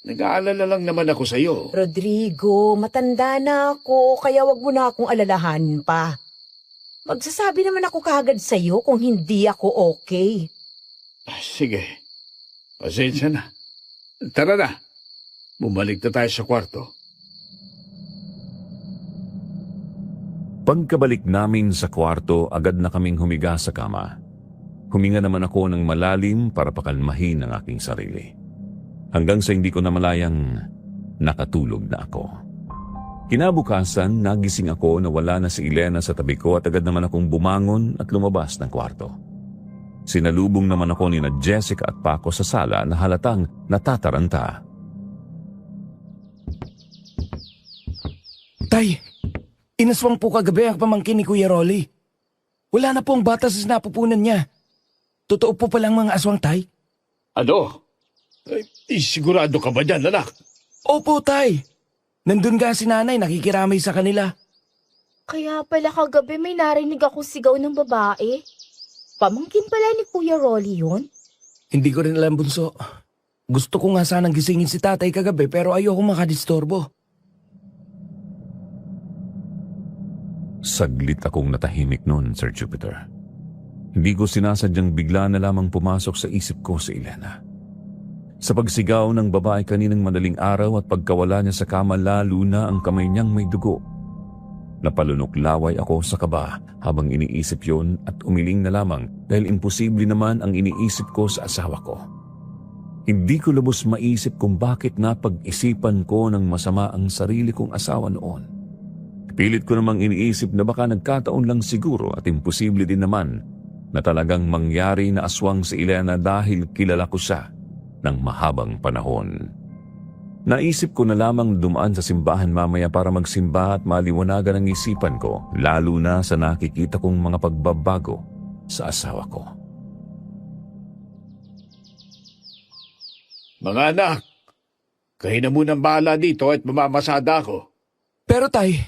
Nag-aalala lang naman ako sa iyo. Rodrigo, matanda na ako, kaya wag mo na akong alalahanin pa. Magsasabi naman ako kagad sa iyo kung hindi ako okay. Sige. Pasensya na. Tara na. Bumalik na tayo sa kwarto. Pagkabalik namin sa kwarto, agad na kaming humiga sa kama. Huminga naman ako ng malalim para pakalmahin ang aking sarili. Hanggang sa hindi ko namalayang nakatulog na ako. Kinabukasan, nagising ako na wala na si Elena sa tabi ko at agad naman akong bumangon at lumabas ng kwarto. Sinalubong naman ako ni Jessica at Paco sa sala na halatang natataranta. Tay, inaswang po kagabi ang pamangkin ni Kuya Rolly. Wala na po ang bata sa napupunan niya. Totoo po palang mga aswang, Tay? Ano? Sigurado ka ba dyan, anak? Opo, Tay. Nandun nga si nanay, nakikiramay sa kanila. Kaya pala kagabi may narinig akong sigaw ng babae. Pamangkin pala ni Kuya Rolly yun? Hindi ko rin alam, Bunso. Gusto ko nga sanang gisingin si tatay kagabi pero ayoko makadistorbo. Saglit akong natahimik noon, Sir Jupiter. Hindi ko sinasadyang bigla na lamang pumasok sa isip ko si Elena. Sa pagsigaw ng babae kaninang madaling araw at pagkawala niya sa kama, lalo na ang kamay niyang may dugo. Napalunok-laway ako sa kaba habang iniisip yon at umiling na lamang dahil imposible naman ang iniisip ko sa asawa ko. Hindi ko lubos maisip kung bakit napag-isipan ko ng masama ang sarili kong asawa noon. Pilit ko namang iniisip na baka nagkataon lang siguro at imposible din naman na talagang mangyari na aswang si Elena dahil kilala ko siya ng mahabang panahon. Naisip ko na lamang dumaan sa simbahan mamaya para magsimba at maliwanagan ang isipan ko, lalo na sa nakikita kong mga pagbabago sa asawa ko. Mga anak, kayo na munang bahala dito at mamamasada ako. Pero tay,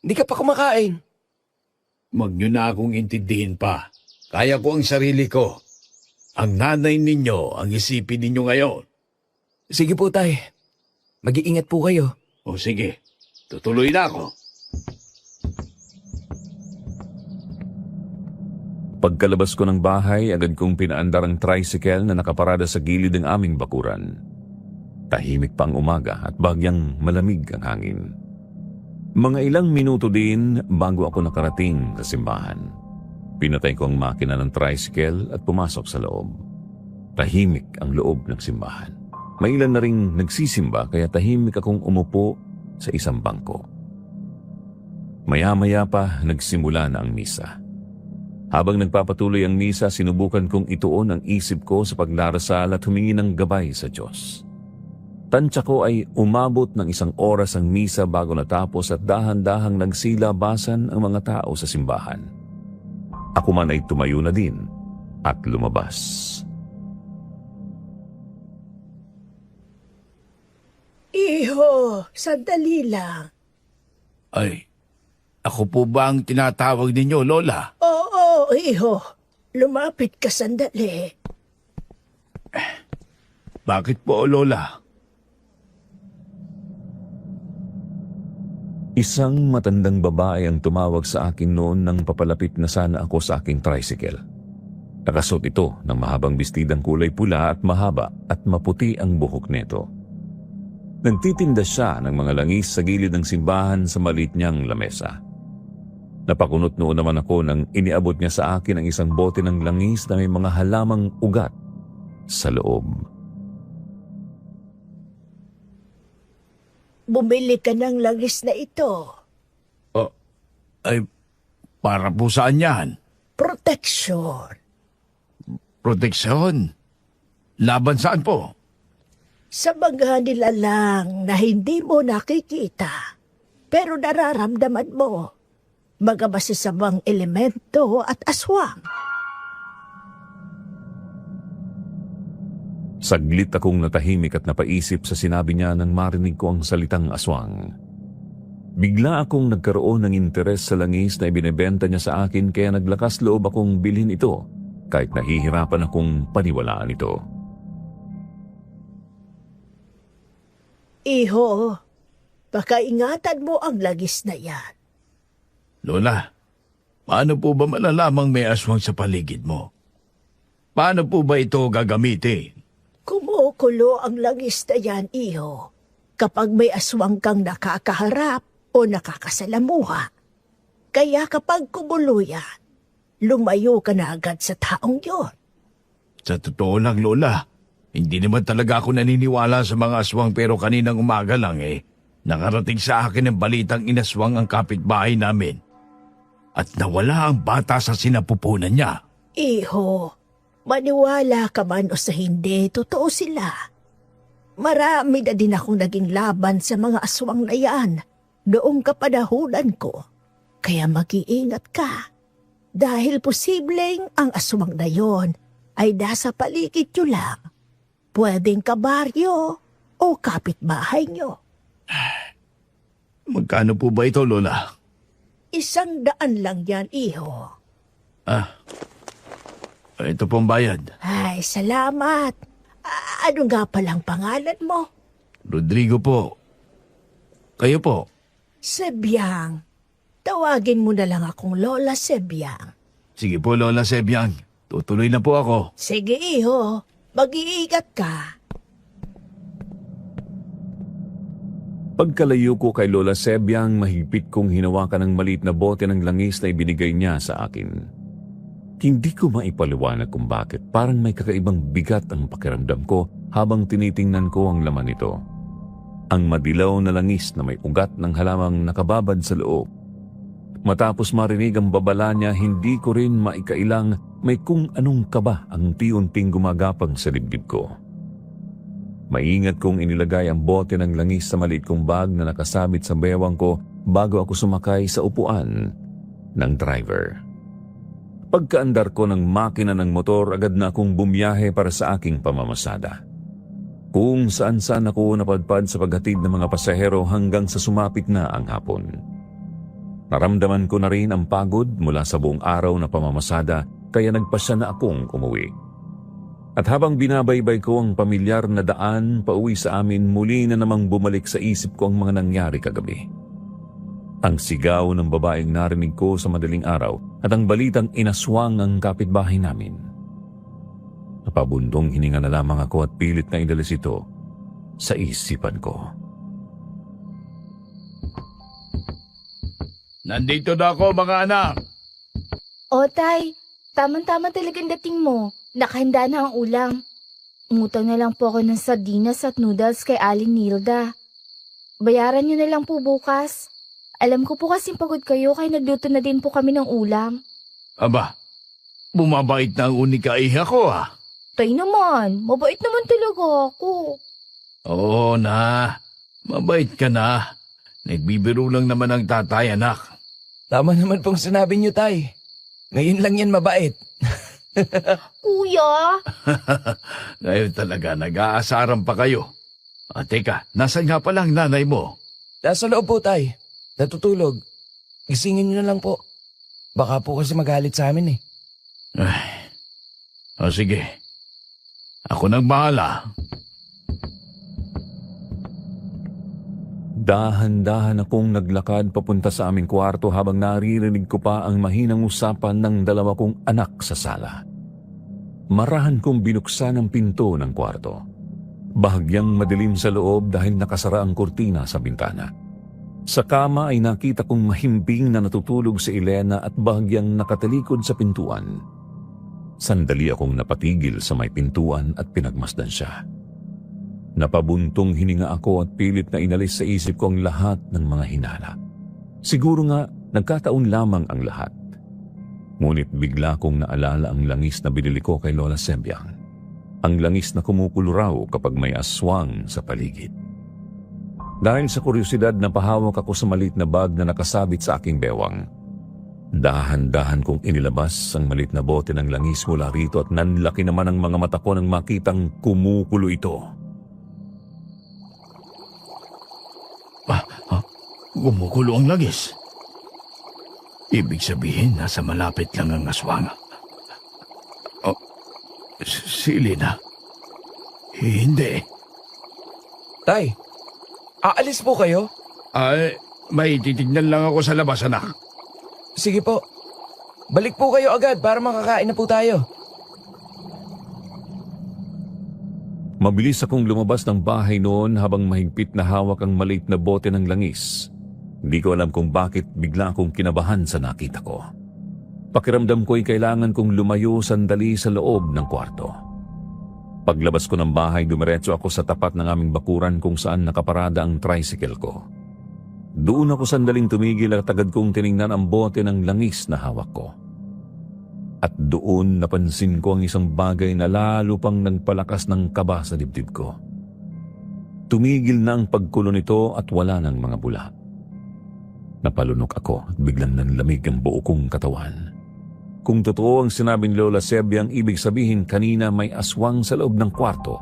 hindi ka pa kumakain. Huwag niyo na akong intindihin pa. Kaya ko ang sarili ko. Ang nanay ninyo ang isipin ninyo ngayon. Sige po tay, mag-iingat po kayo. O sige, tutuloy na ako. Pagkalabas ko ng bahay, agad kong pinaandar ang tricycle na nakaparada sa gilid ng aming bakuran. Tahimik pa ang umaga at bagyang malamig ang hangin. Mga ilang minuto din bago ako nakarating sa simbahan. Pinatay ko ang makina ng tricycle at pumasok sa loob. Tahimik ang loob ng simbahan. May ilan na ring nagsisimba kaya tahimik akong umupo sa isang bangko. Maya-maya pa nagsimula na ang misa. Habang nagpapatuloy ang misa, sinubukan kong ituon ang isip ko sa pagdarasal at humingi ng gabay sa Diyos. Tansya ko ay umabot ng 1 oras ang misa bago natapos at dahan-dahang nagsilabasan ang mga tao sa simbahan. Ako man ay tumayo na din at lumabas. Iho, sandali lang. Ay, ako po ba ang tinatawag ninyo, Lola? Oo, iho. Lumapit ka sandali. Bakit po, Lola? Isang matandang babae ang tumawag sa akin noon nang papalapit na sana ako sa aking tricycle. Nakasuot ito ng mahabang bestidang kulay pula at mahaba at maputi ang buhok nito. Nagtitinda siya ng mga langis sa gilid ng simbahan sa maliit niyang lamesa. Napakunot noon naman ako nang iniabot niya sa akin ang isang bote ng langis na may mga halamang ugat sa loob. Bumili ka ng langis na ito. Ay, para po saan yan? Proteksyon. Proteksyon? Laban saan po? Sa mga nilalang na hindi mo nakikita, pero nararamdaman mo, mga masasamang elemento at aswang. Saglit akong natahimik at napaisip sa sinabi niya nang marinig ko ang salitang aswang. Bigla akong nagkaroon ng interes sa langis na ibinebenta niya sa akin kaya naglakas loob akong bilhin ito kahit nahihirapan akong paniwalaan ito. Iho, baka ingatan mo ang langis na yan. Lola, paano po ba malalamang may aswang sa paligid mo? Paano po ba ito gagamitin? Kumukulo ang langis na yan, iho, kapag may aswang kang nakakaharap o nakakasalamuha. Kaya kapag kumulo yan, lumayo ka na agad sa taong yon. Sa totoo lang, Lola, hindi naman talaga ako naniniwala sa mga aswang pero kaninang umaga lang nakarating sa akin ang balitang inaswang ang kapitbahay namin. At nawala ang bata sa sinapupunan niya. Iho, maniwala ka man o sa hindi, totoo sila. Marami na din akong naging laban sa mga aswang na yan noong kapanahunan ko. Kaya mag-iingat ka. Dahil posibleng ang aswang na yon ay nasa paligid nyo lang. Pwedeng kabaryo o kapitbahay nyo. Magkano po ba ito, Lola? 100 lang yan, iho. Ito pong bayad. Ay, salamat. Ano nga palang pangalan mo? Rodrigo po. Kayo po. Sebyang. Tawagin mo na lang akong Lola Sebyang. Sige po, Lola Sebyang. Tutuloy na po ako. Sige, iho. Mag-iingat ka. Pagkalayo ko kay Lola Sebyang, mahigpit kong hinawakan ang maliit na bote ng langis na ibinigay niya sa akin. Hindi ko maipaliwanag kung bakit parang may kakaibang bigat ang pakiramdam ko habang tinitingnan ko ang laman nito. Ang madilaw na langis na may ugat ng halamang nakababad sa loob. Matapos marinig ang babala niya, hindi ko rin maikailang may kung anong kaba ang unti-unting gumagapang sa dibdib ko. Maingat kong inilagay ang bote ng langis sa maliit kong bag na nakasabit sa bewang ko bago ako sumakay sa upuan ng driver. Pagkaandar ko ng makina ng motor, agad na akong bumiyahe para sa aking pamamasada. Kung saan-saan ako napadpad sa paghatid ng mga pasahero hanggang sa sumapit na ang hapon. Naramdaman ko na rin ang pagod mula sa buong araw na pamamasada, kaya nagpasya na akong umuwi. At habang binabaybay ko ang pamilyar na daan pauwi sa amin, muli na namang bumalik sa isip ko ang mga nangyari kagabi. Ang sigaw ng babaeng narinig ko sa madaling araw at ang balitang inaswang ang kapitbahay namin. Napabundong hininga na lamang ako at pilit na inalis ito sa isipan ko. Nandito na ako, mga anak. O tay, tama-tama talagang dating mo. Nakahanda na ang ulam. Umutang na lang po ako ng sardinas at noodles kay Aling Nilda. Bayaran niyo na lang po bukas. Alam ko po kasing pagod kayo kaya nagluto na din po kami ng ulam. Aba, bumabait na ang unika iha ko ah. Tay naman, mabait naman talaga ako. Oo na, mabait ka na. Nagbibiro lang naman ang tatay, anak. Tama naman pong sinabi niyo, Tay. Ngayon lang yan mabait. Kuya! Ngayon talaga, nag-aasaran pa kayo. Teka, nasan nga pala ang nanay mo? Nasa loob po, Tay. Natutulog. Gisingin niyo na lang po. Baka po kasi magalit sa amin eh. Sige. Ako nang bahala. Dahan-dahan akong naglakad papunta sa aming kwarto habang naririnig ko pa ang mahinang usapan ng dalawa kong anak sa sala. Marahan kong binuksan ang pinto ng kwarto. Bahagyang madilim sa loob dahil nakasara ang kurtina sa bintana. Sa kama ay nakita kong mahimbing na natutulog si Elena at bahagyang nakatalikod sa pintuan. Sandali akong napatigil sa may pintuan at pinagmasdan siya. Napabuntong hininga ako at pilit na inalis sa isip ko ang lahat ng mga hinala. Siguro nga, nagkataon lamang ang lahat. Ngunit bigla kong naalala ang langis na binili ko kay Lola Sebyang. Ang langis na kumukulo raw kapag may aswang sa paligid. Dahil sa kuryosidad, napahawak ako sa maliit na bag na nakasabit sa aking bewang. Dahan-dahan kong inilabas ang maliit na bote ng langis mula rito at nanlaki naman ang mga mata ko nang makitang kumukulo ito. Gumukulo ang langis. Ibig sabihin, nasa malapit lang ang aswang. Si Elena. Hindi. Tay, aalis po kayo? May titignan lang ako sa labas, anak. Sige po. Balik po kayo agad para makakain na po tayo. Mabilis akong lumabas ng bahay noon habang mahigpit na hawak ang maliit na bote ng langis. Hindi ko alam kung bakit bigla akong kinabahan sa nakita ko. Pakiramdam ko'y kailangan kong lumayo sandali sa loob ng kwarto. Paglabas ko ng bahay, dumiretso ako sa tapat ng aming bakuran kung saan nakaparada ang tricycle ko. Doon ako sandaling tumigil at agad kong tiningnan ang bote ng langis na hawak ko. At doon napansin ko ang isang bagay na lalo pang nagpalakas ng kaba sa dibdib ko. Tumigil na ang pagkulo nito at wala ng mga bula. Napalunok ako at biglang nanlamig ang buo kong katawan. Kung totoo ang sinabing Lola Sebyang, ibig sabihin kanina may aswang sa loob ng kwarto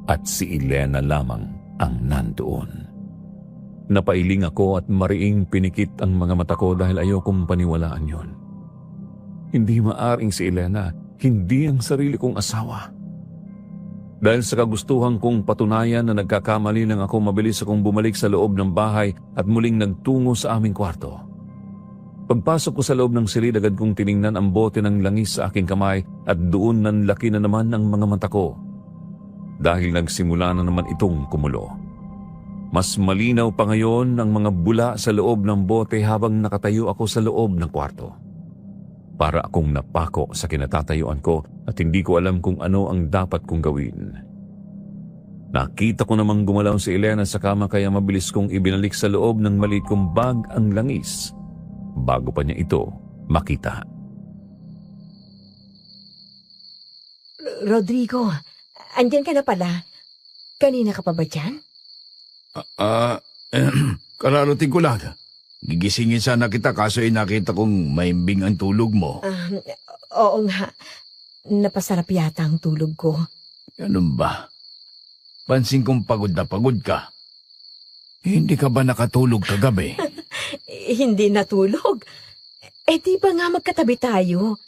at si Elena lamang ang nandoon. Napailing ako at mariing pinikit ang mga mata ko dahil ayokong paniwalaan yon. Hindi maaring si Elena, hindi ang sarili kong asawa. Dahil sa kagustuhan kong patunayan na nagkakamali lang ako, mabilis akong bumalik sa loob ng bahay at muling nagtungo sa aming kwarto. Pagpasok ko sa loob ng silid, agad kong tiningnan ang bote ng langis sa aking kamay at doon nanlaki na naman ang mga mata ko. Dahil nagsimula na naman itong kumulo. Mas malinaw pa ngayon ang mga bula sa loob ng bote habang nakatayo ako sa loob ng kwarto. Para akong napako sa kinatatayuan ko at hindi ko alam kung ano ang dapat kong gawin. Nakita ko namang gumalaw si Elena sa kama kaya mabilis kong ibinalik sa loob ng maliit kong bag ang langis bago pa niya ito makita. Rodrigo, andyan ka na pala. Kanina ka pa ba dyan? Kararating ko lang. Gigisingin sana kita kaso nakita kong maimbing ang tulog mo. Oo nga. Napasarap yata ang tulog ko. Ganun ba? Pansin kong pagod na pagod ka. Hindi ka ba nakatulog kagabi? Hindi natulog. Di ba nga magkatabi tayo?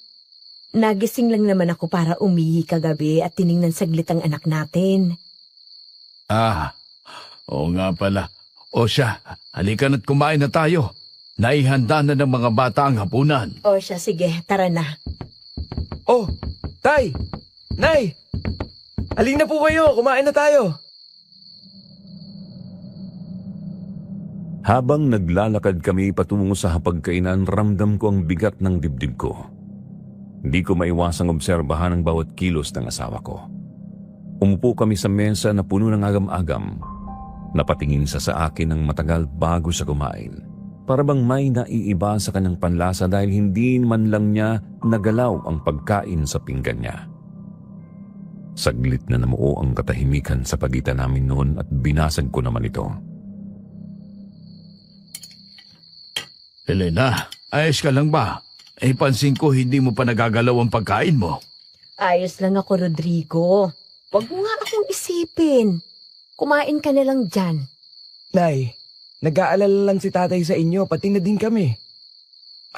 Nagising lang naman ako para umihi kagabi at tiningnan saglit ang anak natin. Oo nga pala. O siya, halika na't kumain na tayo. Naihanda na ng mga bata ang hapunan. O siya, sige, tara na. Oh, Tay! Nay! Halina po kayo, kumain na tayo. Habang naglalakad kami patungo sa hapagkainan, ramdam ko ang bigat ng dibdib ko. Hindi ko maiwasang obserbahan ang bawat kilos ng asawa ko. Umupo kami sa mesa na puno ng agam-agam. Napatingin sa akin ng matagal bago siya kumain. Para bang may naiiba sa kanyang panlasa dahil hindi man lang niya nagalaw ang pagkain sa pinggan niya. Saglit na namuo ang katahimikan sa pagitan namin noon at binasag ko naman ito. Elena, ayos ka lang ba? Pansin ko hindi mo pa nagagalaw ang pagkain mo. Ayos lang ako, Rodrigo. Huwag mo nga akong isipin. Kumain ka na lang dyan. Nay, nag-aalala lang si tatay sa inyo, pati na din kami.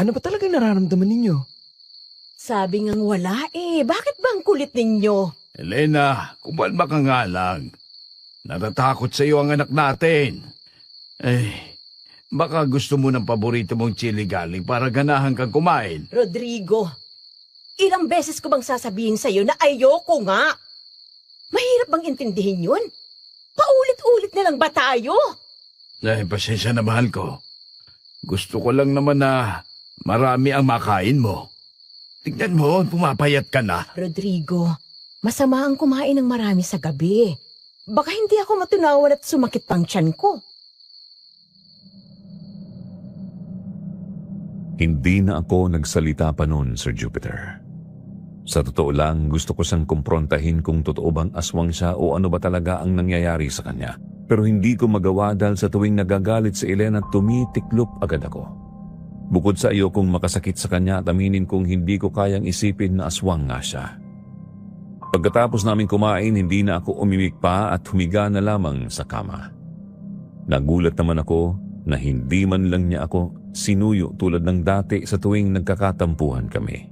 Ano ba talaga nararamdaman ninyo? Sabi ngang wala Bakit ba ang kulit ninyo? Elena, kumalma ka nga lang. Natatakot sa iyo ang anak natin. Baka gusto mo ng paborito mong chili garlic para ganahan kang kumain. Rodrigo, ilang beses ko bang sasabihin sa'yo na ayoko nga? Mahirap bang intindihin yun? Paulit-ulit na lang ba tayo? Pasensya na mahal ko. Gusto ko lang naman na marami ang makain mo. Tignan mo, pumapayat ka na. Rodrigo, masama ang kumain ng marami sa gabi. Baka hindi ako matunawan at sumakit pang tiyan ko. Hindi na ako nagsalita pa noon, Sir Jupiter. Sa totoo lang, gusto ko siyang kumprontahin kung totoo bang aswang siya o ano ba talaga ang nangyayari sa kanya. Pero hindi ko magawa dahil sa tuwing nagagalit si Elena, tumitiklop agad ako. Bukod sa ayokong makasakit sa kanya at aminin kong hindi ko kayang isipin na aswang nga siya. Pagkatapos namin kumain, hindi na ako umimik pa at humiga na lamang sa kama. Nagulat naman ako na hindi man lang niya ako sinuyo tulad ng dati sa tuwing nagkakatampuhan kami.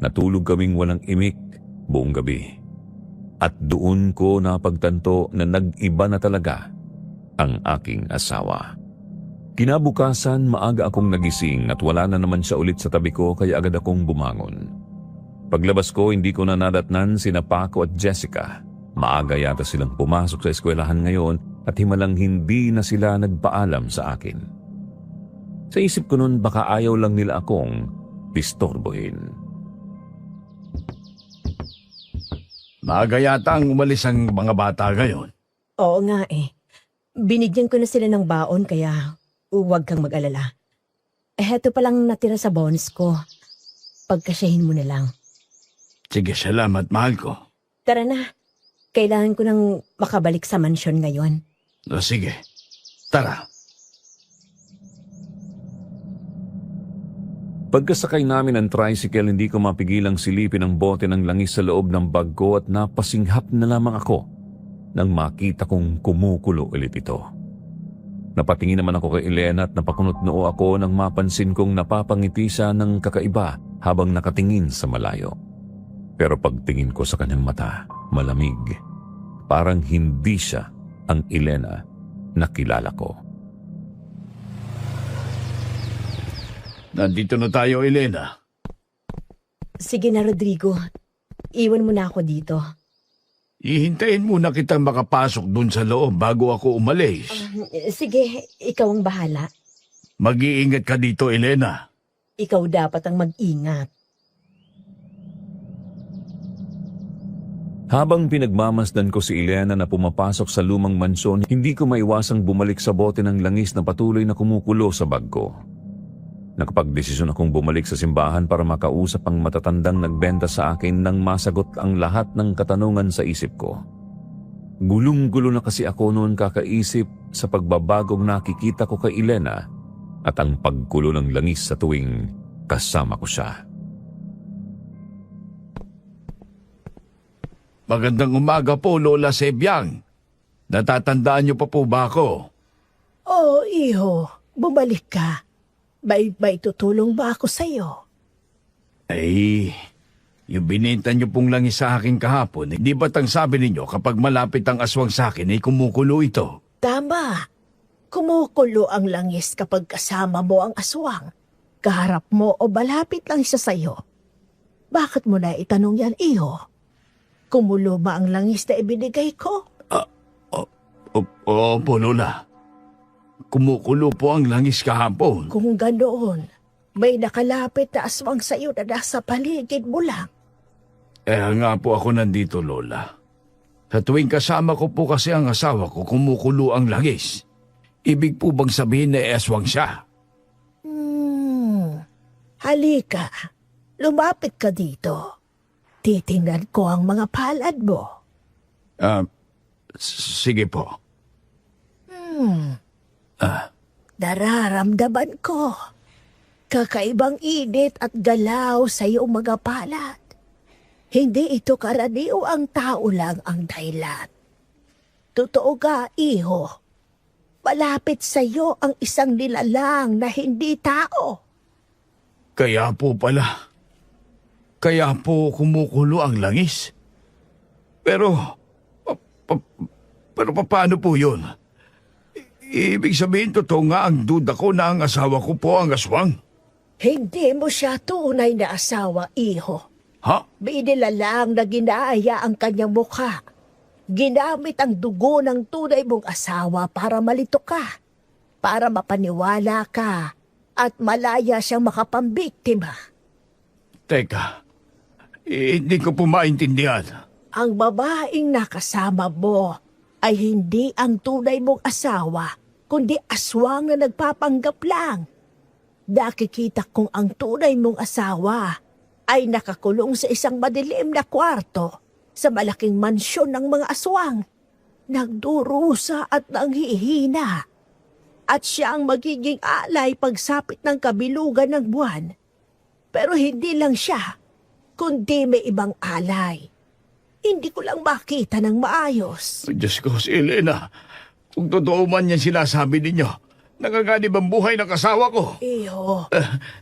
Natulog kaming walang imik buong gabi. At doon ko napagtanto na nag-iba na talaga ang aking asawa. Kinabukasan, maaga akong nagising at wala na naman siya ulit sa tabi ko kaya agad akong bumangon. Paglabas ko, hindi ko na nadatnan sina Paco at Jessica. Maaga yata silang pumasok sa eskwelahan ngayon at himalang hindi na sila nagpaalam sa akin. Sa isip ko noon baka ayaw lang nila akong disturbohin. Maaga yata ang umalis ang mga bata ngayon. Oo nga Binigyan ko na sila ng baon kaya huwag kang mag-alala. Heto palang natira sa bonus ko. Pagkasyahin mo na lang. Sige, salamat mahal ko. Tara na. Kailangan ko nang makabalik sa mansyon ngayon. Sige, tara. Pagkasakay namin ng tricycle, hindi ko mapigilang silipin ang bote ng langis sa loob ng bag ko at napasinghap na lamang ako nang makita kong kumukulo ulit ito. Napatingin naman ako kay Elena at napakunot noo ako nang mapansin kong napapangiti siya ng kakaiba habang nakatingin sa malayo. Pero pagtingin ko sa kanyang mata, malamig. Parang hindi siya ang Elena na kilala ko. Nandito na tayo, Elena. Sige na, Rodrigo. Iwan mo na ako dito. Ihintayin muna kitang makapasok dun sa loob bago ako umalis. Sige, ikaw ang bahala. Mag-iingat ka dito, Elena. Ikaw dapat ang mag-ingat. Habang pinagmamasdan ko si Elena na pumapasok sa lumang mansyon, hindi ko maiwasang bumalik sa bote ng langis na patuloy na kumukulo sa bag ko. Nakapagdesisyon akong bumalik sa simbahan para makausap ang matatandang nagbenta sa akin nang masagot ang lahat ng katanungan sa isip ko. Gulong-gulo na kasi ako noon kakaisip sa pagbabagong nakikita ko kay Elena at ang pagkulo ng langis sa tuwing kasama ko siya. Magandang umaga po, Lola Sebyang. Natatandaan niyo pa po ba ako? Oh, iho, bumalik ka. May tutulong ba ako sa'yo? Ay, yung binenta niyo pong langis sa akin kahapon, di ba't ang sabi ninyo kapag malapit ang aswang sa akin ay kumukulo ito? Tama. Kumukulo ang langis kapag kasama mo ang aswang. Kaharap mo o malapit lang siya sa'yo. Bakit mo na itanong yan, iho? Kumulo ba ang langis na ibinigay ko? Opo, Lola. Kumukulo po ang langis kahapon. Kung ganoon, may nakalapit na aswang sa'yo na nasa paligid mo lang. Nga po ako nandito, Lola. Sa tuwing kasama ko po kasi ang asawa ko, kumukulo ang langis. Ibig po bang sabihin na aswang siya? Halika, lumapit ka dito. Titingnan ko ang mga palad mo. Sige po. Nararamdaman ko. Kakaibang init at galaw sa iyong mga palad. Hindi ito karaniw, ang tao lang ang dahilan. Totoo ka, iho. Malapit sa iyo ang isang nilalang na hindi tao. Kaya po pala. Kaya po kumukulo ang langis. Pero paano po yun? Ibig sabihin, totoo nga ang duda ko na ang asawa ko po ang aswang. Hindi mo siya tunay na asawa, iho. Ha? Binilalang na ginaaya ang kanyang mukha. Ginamit ang dugo ng tunay mong asawa para malito ka. Para mapaniwala ka at malaya siyang makapambiktima. Teka, hindi ko po maintindihan. Ang babaeng nakasama mo ay hindi ang tunay mong asawa, kundi aswang na nagpapanggap lang. Nakikita kong ang tunay mong asawa ay nakakulong sa isang madilim na kwarto sa malaking mansyon ng mga aswang. Nagdurusa at nanghihina. At siya ang magiging alay pagsapit ng kabilugan ng buwan. Pero hindi lang siya, kundi may ibang alay. Hindi ko lang makita ng maayos. Diyos ko, si Elena. Kung totoo man yan sinasabi ninyo, nanganganib ang buhay ng asawa ko. Iho,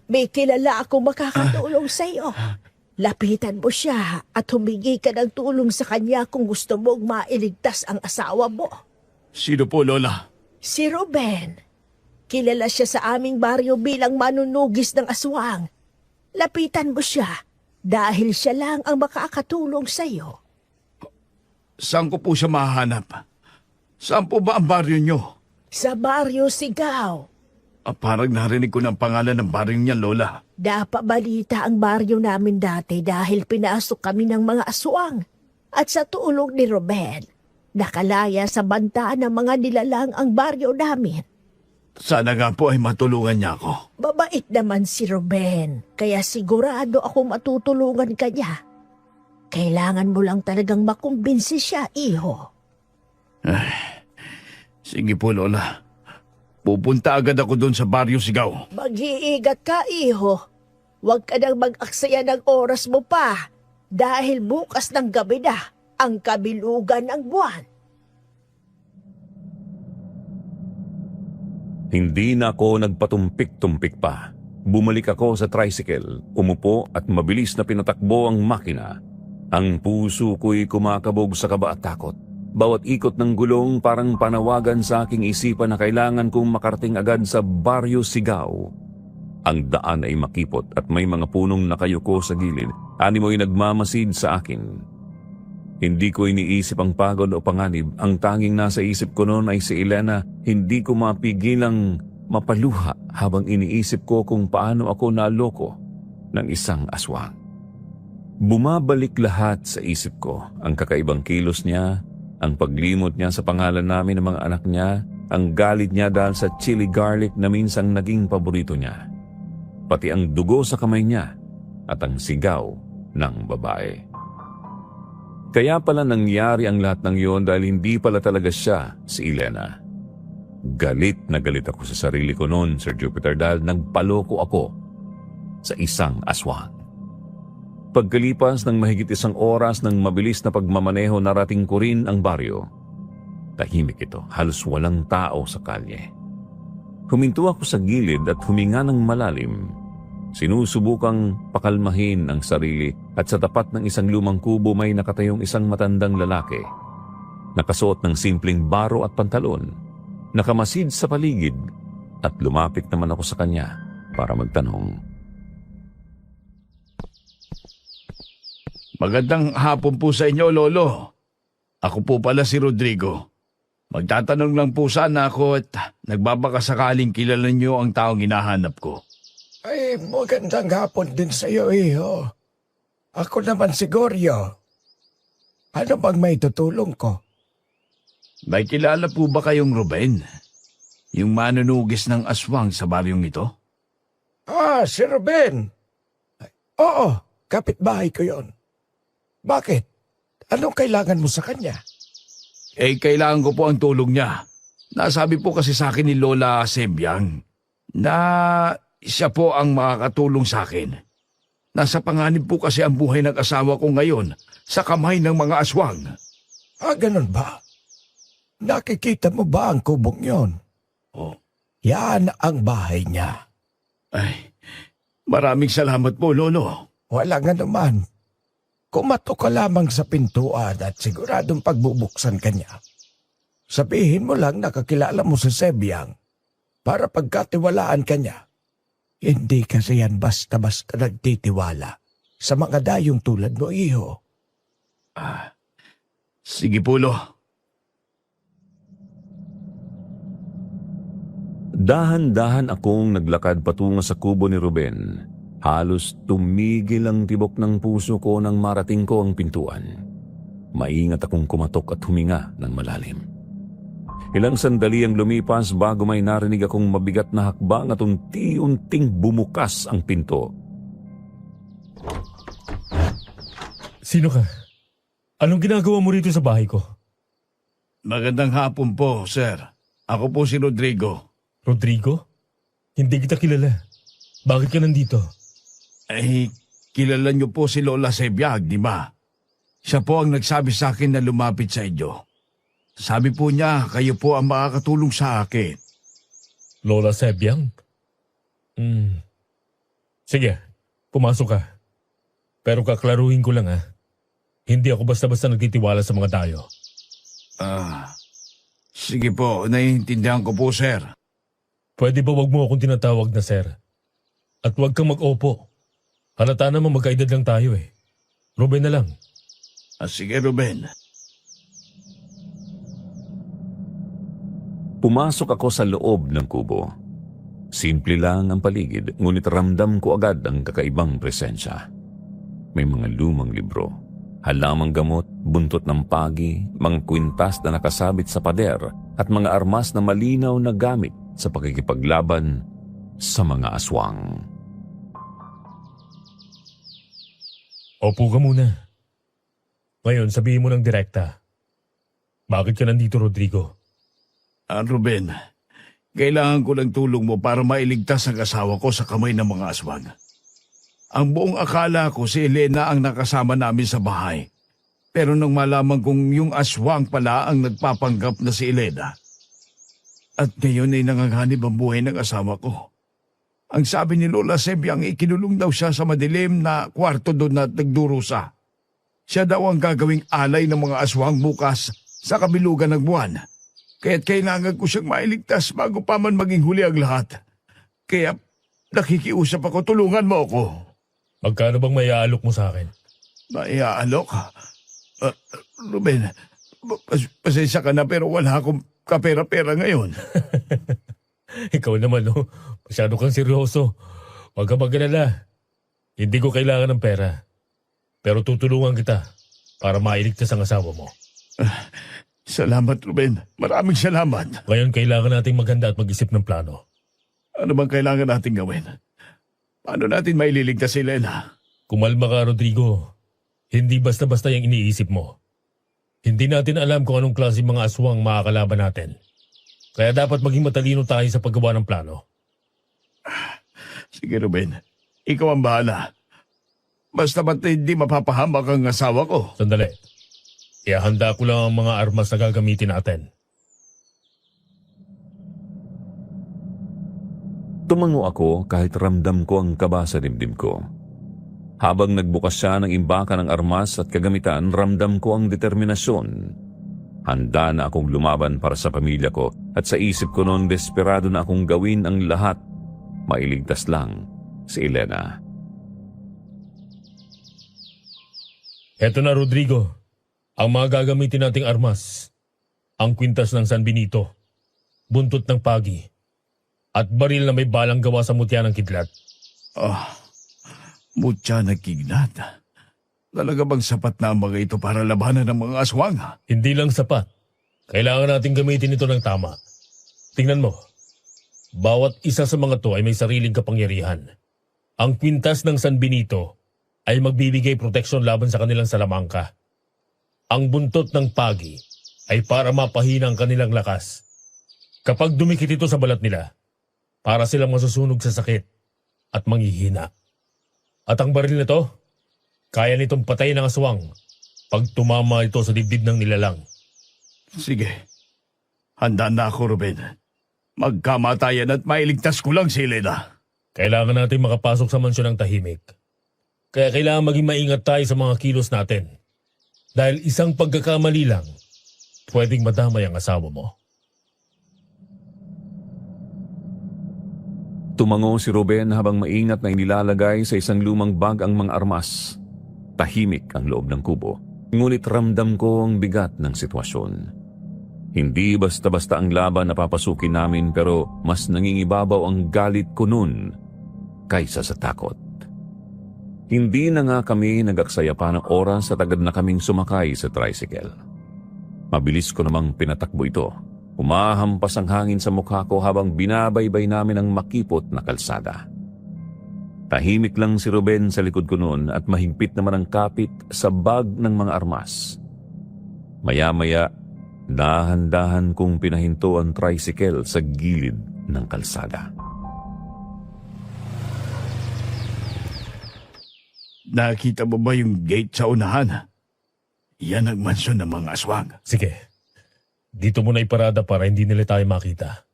may kilala akong makakatulong sa iyo. Lapitan mo siya at humingi ka ng tulong sa kanya kung gusto mong mailigtas ang asawa mo. Sino po, Lola? Si Ruben. Kilala siya sa aming baryo bilang manunugis ng aswang. Lapitan mo siya dahil siya lang ang makakatulong sa iyo. Saan ko po siya mahanap? Saan po ba ang baryo nyo? Sa baryo Sigaw. Parang narinig ko ng pangalan ng baryo niya, Lola. Napabalita ang baryo namin dati dahil pinasok kami ng mga aswang. At sa tulong ni Ruben, nakalaya sa banta ng mga nilalang ang baryo namin. Sana nga po ay matulungan niya ako. Babait naman si Ruben, kaya sigurado ako matutulungan ka niya. Kailangan mo lang talagang makumbinsi siya, iho. Sige po, Lola. Pupunta agad ako doon sa baryo Sigaw. Mag-iigat ka, iho. Huwag ka nang mag-aksaya ng oras mo pa dahil bukas ng gabi na ang kabilugan ng buwan. Hindi na ako nagpatumpik-tumpik pa. Bumalik ako sa tricycle, umupo at mabilis na pinatakbo ang makina. Ang puso ko'y kumakabog sa kaba at takot. Bawat ikot ng gulong parang panawagan sa aking isipan na kailangan kong makarating agad sa Baryo Sigao. Ang daan ay makipot at may mga punong nakayuko sa gilid. Animo'y nagmamasid sa akin. Hindi ko iniisip ang pagod o panganib. Ang tanging nasa isip ko noon ay si Elena. Hindi ko mapigilang mapaluha habang iniisip ko kung paano ako naloko ng isang aswang. Bumabalik lahat sa isip ko. Ang kakaibang kilos niya, ang paglimot niya sa pangalan namin ng mga anak niya, ang galit niya dahil sa chili garlic na minsang naging paborito niya. Pati ang dugo sa kamay niya at ang sigaw ng babae. Kaya pala nangyari ang lahat ng iyon dahil hindi pala talaga siya si Elena. Galit na galit ako sa sarili ko noon, Sir Jupiter, dahil nagpaloko ako sa isang aswang. Pagkalipas ng mahigit 1 oras ng mabilis na pagmamaneho, narating ko rin ang baryo. Tahimik ito, halos walang tao sa kalye. Huminto ako sa gilid at huminga ng malalim. Sinusubukang pakalmahin ang sarili at sa tapat ng isang lumang kubo may nakatayong isang matandang lalaki. Nakasuot ng simpleng baro at pantalon. Nakamasid sa paligid at lumapit naman ako sa kanya para magtanong. Magandang hapon po sa inyo, Lolo. Ako po pala si Rodrigo. Magtatanong lang po sana ako at nagbabaka sakaling kilala niyo ang taong hinahanap ko. Ay, magandang hapon din sa iyo, iho. Ako naman si Goryo. Ano bang may tutulong ko? May kilala po ba kayong Ruben? Yung manunugis ng aswang sa baryong ito? Ah, si Ruben. Ay, oo, kapitbahay ko yon. Bakit? Anong kailangan mo sa kanya? Kailangan ko po ang tulong niya. Nasabi po kasi sa akin ni Lola Sebyang na siya po ang makakatulong sa akin. Nasa panganib po kasi ang buhay ng asawa ko ngayon sa kamay ng mga aswang. Ah, ganun ba? Nakikita mo ba ang kubong yon? Oh, Yan ang bahay niya. ay, maraming salamat po, Lolo. Wala nga naman. Kumato ka lamang sa pintuan at siguradong pagbubuksan ka niya. Sabihin mo lang nakakilala mo si Sebyang para pagkatiwalaan ka niya. Hindi kasi yan basta-basta nagtitiwala sa mga dayong tulad mo, iho. Sige po, Lo. Dahan-dahan akong naglakad patungo sa kubo ni Ruben. Halos tumigil ang tibok ng puso ko nang marating ko ang pintuan. Maingat akong kumatok at huminga ng malalim. Ilang sandali ang lumipas bago may narinig akong mabigat na hakbang at unti-unting bumukas ang pinto. Sino ka? Anong ginagawa mo rito sa bahay ko? Magandang hapon po, sir. Ako po si Rodrigo. Rodrigo? Hindi kita kilala. Bakit ka nandito? Kilala niyo po si Lola Sebyag, di ba? Siya po ang nagsabi sa akin na lumapit sa inyo. Sabi po niya, kayo po ang makakatulong sa akin. Lola Sebyang? Sige, pumasok ka. Pero kaklaruhin ko lang Hindi ako basta-basta nagtitiwala sa mga tayo. Sige po, naiintindihan ko po, sir. Pwede ba wag mo akong tinatawag na sir? At wag kang mag-opo. Halata naman magkaedad lang tayo Ruben na lang. Sige, Ruben. Pumasok ako sa loob ng kubo. Simple lang ang paligid, ngunit ramdam ko agad ang kakaibang presensya. May mga lumang libro, halamang gamot, buntot ng pagi, mga kwintas na nakasabit sa pader, at mga armas na malinaw na gamit sa pakikipaglaban sa mga aswang. Opo ka muna. Ngayon, sabihin mo ng direkta. Bakit ka nandito, Rodrigo? Ruben, kailangan ko ng tulong mo para mailigtas ang asawa ko sa kamay ng mga aswang. Ang buong akala ko si Elena ang nakasama namin sa bahay. Pero nang malaman kong yung aswang pala ang nagpapanggap na si Elena, At ngayon ay nanganganib ang buhay ng asawa ko. Ang sabi ni Lola Sebyang ikinulong daw siya sa madilim na kwarto doon na nagdurusa. Siya daw ang gagawing alay ng mga aswang bukas sa kabilugan ng buwan. Kaya't kailangan ko siyang mailigtas bago pa man maging huli ang lahat. Kaya nakikiusap ako, tulungan mo ako. Magkano bang may aalok mo sa akin? Maiaalok? Ruben, pasensya ka na pero wala akong kapera-pera ngayon. Ikaw naman, no? Masyado kang seryoso. Huwag ka mag-alala. Hindi ko kailangan ng pera. Pero tutulungan kita para mailigtas ang asawa mo. Salamat, Ruben. Maraming salamat. Ngayon kailangan nating maganda at mag-isip ng plano. Ano bang kailangan natin gawin? Paano natin maililigtas si Elena? Kumalma ka, Rodrigo. Hindi basta-basta yung iniisip mo. Hindi natin alam kung anong klase mga aswang makakalaban natin. Kaya dapat maging matalino tayo sa paggawa ng plano. Sige, Ruben. Ikaw ang bahala. Basta ba't hindi mapapahamak ang asawa ko? Sandali. Ihahanda ko lang ang mga armas na gagamitin natin. Tumango ako kahit ramdam ko ang kaba sa dibdib ko. Habang nagbukas siya ng imbaka ng armas at kagamitan, ramdam ko ang determinasyon. Handa na akong lumaban para sa pamilya ko at sa isip ko noon desperado na akong gawin ang lahat. Mailigtas lang si Elena. Heto na, Rodrigo. Ang mga gagamitin nating armas. Ang kwintas ng San Benito, buntot ng pagi, at baril na may balang gawa sa mutya ng kidlat. Mutya na kignat. Talaga bang sapat na ang mga ito para labanan ng mga aswang? Hindi lang sapat. Kailangan natin gamitin ito ng tama. Tingnan mo. Bawat isa sa mga to ay may sariling kapangyarihan. Ang kwintas ng San Benito ay magbibigay proteksyon laban sa kanilang salamangka. Ang buntot ng pagi ay para mapahina ang kanilang lakas. Kapag dumikit ito sa balat nila, para silang masusunog sa sakit at manghihina. At ang baril nito, kaya nitong patayin ng aswang pag tumama ito sa dibdib ng nilalang. Sige. Handa na ako, Ruben. Magkamatayan at mailigtas ko lang si Elena. Kailangan natin makapasok sa mansyon ng tahimik. Kaya kailangan maging maingat tayo sa mga kilos natin. Dahil isang pagkakamali lang, pwedeng madamay ang asawa mo. Tumango si Ruben habang maingat na inilalagay sa isang lumang bag ang mga armas. Tahimik ang loob ng kubo, ngunit ramdam ko ang bigat ng sitwasyon. Hindi basta-basta ang laban na papasukin namin pero mas nangingibabaw ang galit ko nun kaysa sa takot. Hindi na nga kami nag-aksaya pa ng oras at agad na kaming sumakay sa tricycle. Mabilis ko namang pinatakbo ito. Umahampas ang hangin sa mukha ko habang binabaybay namin ang makipot na kalsada. Tahimik lang si Ruben sa likod ko noon at mahigpit naman ang kapit sa bag ng mga armas. Maya-maya, dahan-dahan kong pinahinto ang tricycle sa gilid ng kalsada. Nakita mo ba yung gate sa unahan? Yan ang mansyon ng mga aswang. Sige, dito mo na iparada para hindi nila tayo makita.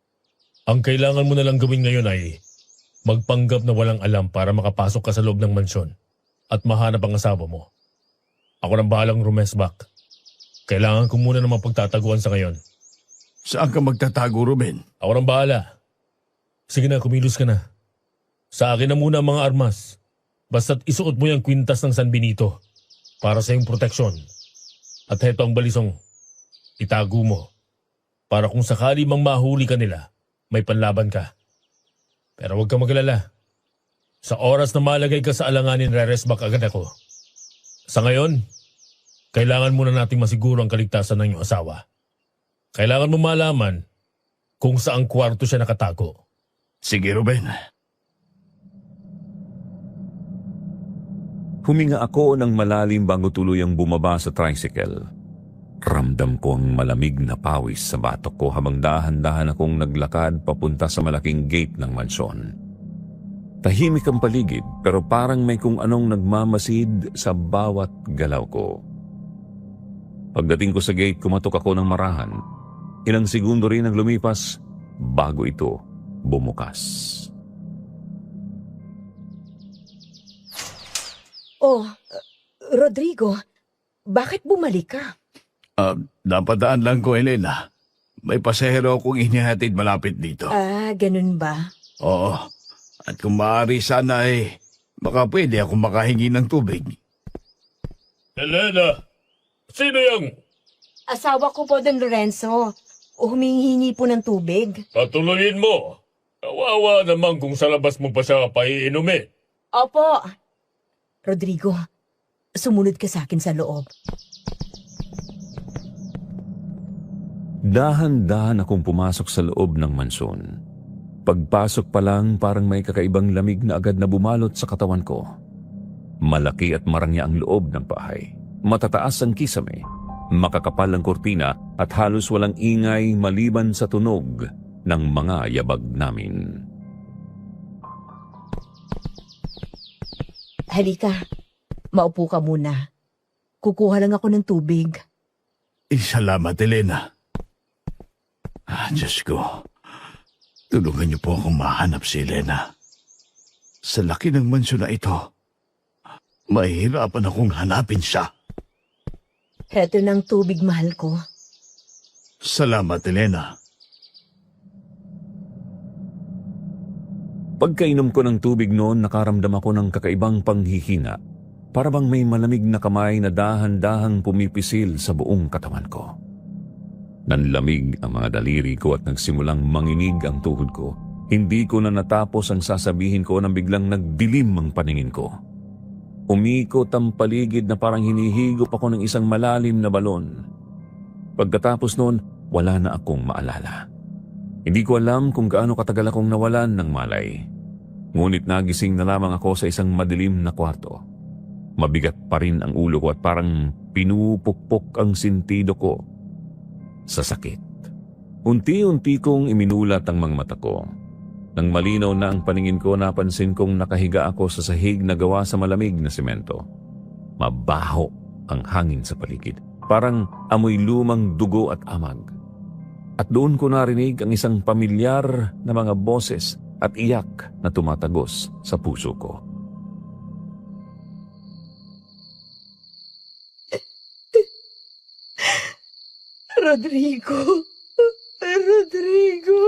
Ang kailangan mo na lang gawin ngayon ay magpanggap na walang alam para makapasok ka sa loob ng mansyon at mahanap ang asawa mo. Ako nang bahalang rumesbak. Kailangan ko muna ng mapagtataguan sa ngayon. Saan ka magtatago, Ruben? Ako nang bahala. Sige na, kumilos ka na. Sa akin na muna ang mga armas. Basta't isuot mo yung kwintas ng San Benito para sa iyong proteksyon. At heto ang balisong. Itago mo. Para kung sakali mang mahuli ka nila, may panlaban ka. Pero huwag ka magalala. Sa oras na malagay ka sa alanganin, re-resback agad ako. Sa ngayon, kailangan muna nating masiguro ang kaligtasan ng iyong asawa. Kailangan mo malaman kung saang kwarto siya nakatago. Sige, Ruben. Huminga ako ng malalim bago tuluyang bumaba sa tricycle. Ramdam ko ang malamig na pawis sa batok ko habang dahan-dahan akong naglakad papunta sa malaking gate ng mansyon. Tahimik ang paligid pero parang may kung anong nagmamasid sa bawat galaw ko. Pagdating ko sa gate, kumatok ako ng marahan. Ilang segundo rin ang lumipas, bago ito bumukas. Oh, Rodrigo, bakit bumalik ka? Napadaan lang ko, Elena. May pasahero akong inihatid malapit dito. Ganun ba? Oo. At kung maaari sana baka pwede akong makahingi ng tubig. Elena, sino yung Asawa ko po, Don Lorenzo. Humihingi po ng tubig. patuloyin mo? Kawawa naman kung sa labas mo pa siya paiinumin. Opo. Rodrigo, sumunod ka sa akin sa loob. Dahan-dahan akong pumasok sa loob ng mansyon. Pagpasok pa lang parang may kakaibang lamig na agad na bumalot sa katawan ko. Malaki at marangya ang loob ng bahay. Matataas ang kisame, makakapal ang kurtina at halos walang ingay maliban sa tunog ng mga yabag namin. Halika, maupo ka muna. Kukuha lang ako ng tubig. Salamat, Elena. Diyos ko. Tulungan niyo po akong mahanap si Elena. Sa laki ng mansyon na ito, mahihirapan akong hanapin siya. Heto ng tubig, mahal ko. Salamat, Elena. Pagkainom ko ng tubig noon, nakaramdam ako ng kakaibang panghihina. Para bang may malamig na kamay na dahan-dahang pumipisil sa buong katawan ko. Nanlamig ang mga daliri ko at nagsimulang manginig ang tuhod ko. Hindi ko na natapos ang sasabihin ko nang biglang nagdilim ang paningin ko. Umikot ang paligid na parang hinihigop ako ng isang malalim na balon. Pagkatapos noon, wala na akong maalala. Hindi ko alam kung gaano katagal akong nawalan ng malay. Ngunit nagising na lamang ako sa isang madilim na kwarto. Mabigat pa rin ang ulo ko at parang pinupukpok ang sintido ko sa sakit. Unti-unti kong iminulat ang mga mata ko. Nang malinaw na ang paningin ko, napansin kong nakahiga ako sa sahig na gawa sa malamig na semento. Mabaho ang hangin sa paligid. Parang amoy lumang dugo at amag. At doon ko narinig ang isang pamilyar na mga boses at iyak na tumatagos sa puso ko. Rodrigo. Rodrigo.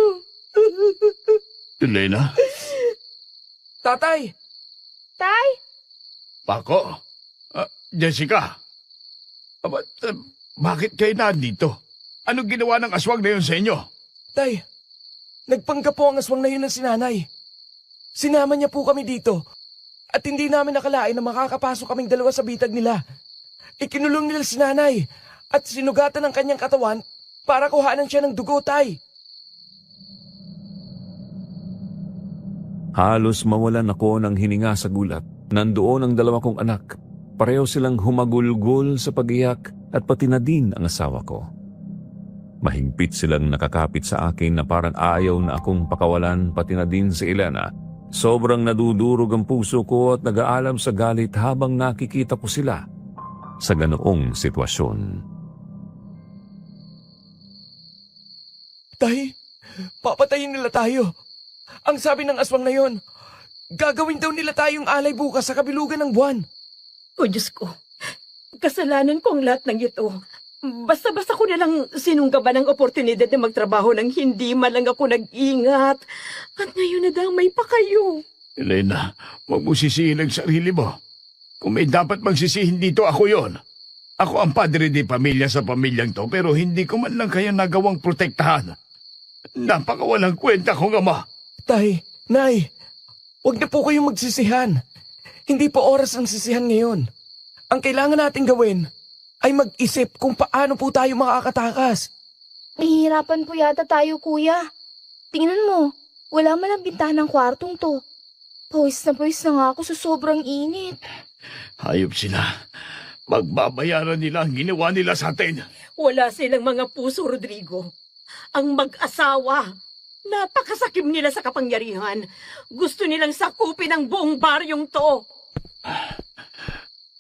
Elena? Tatay! Tay? Paco? Jessica? Bakit kayo nandito? Anong ginawa ng aswang na yun sa inyo? Tay, nagpanggap po ang aswang na yun ng sinanay. Sinama niya po kami dito. At hindi namin nakalain na makakapasok kaming dalawa sa bitag nila. Ikinulong nila si nanay at sinugatan ang kanyang katawan para kuhanan siya ng dugo, tay. Halos mawalan ako ng hininga sa gulat. Nandoon ang dalawa kong anak. Pareho silang humagulgol sa pag-iyak at pati na din ang asawa ko. Mahigpit silang nakakapit sa akin na parang ayaw na akong pakawalan pati na din si Elena. Sobrang nadudurog ang puso ko at nag-aalam sa galit habang nakikita ko sila sa ganoong sitwasyon. Tay, papatayin nila tayo. Ang sabi ng aswang na yon, gagawin daw nila tayong alay bukas sa kabilugan ng buwan. O Diyos ko, kasalanan ko ang lahat ng ito. Basta-basta ko nalang sinunggaban ng oportunidad na magtrabaho nang hindi man lang ako nag-ingat. At ngayon nadamay pa kayo. Elena, huwag mo sisihin ang sarili mo. Kung may dapat magsisihin dito, ako yon. Ako ang padre de pamilya sa pamilyang to, pero hindi ko man lang kayo nagawang protektahan. Napakawalang kwenta kong ama. Tay, nay, huwag na po kayong magsisihan. Hindi po oras ng sisihan ngayon. Ang kailangan nating gawin ay mag-isip kung paano po tayo makakatakas. Nahihirapan po yata tayo, kuya. Tingnan mo, wala man ang bintanang kwartong to. Pawis na nga ako sa sobrang init. Hayop sila. Magbabayaran nila ang ginawa nila sa atin. Wala silang mga puso, Rodrigo. Ang mag-asawa, napakasakim nila sa kapangyarihan. Gusto nilang sakupin ang buong baryong to.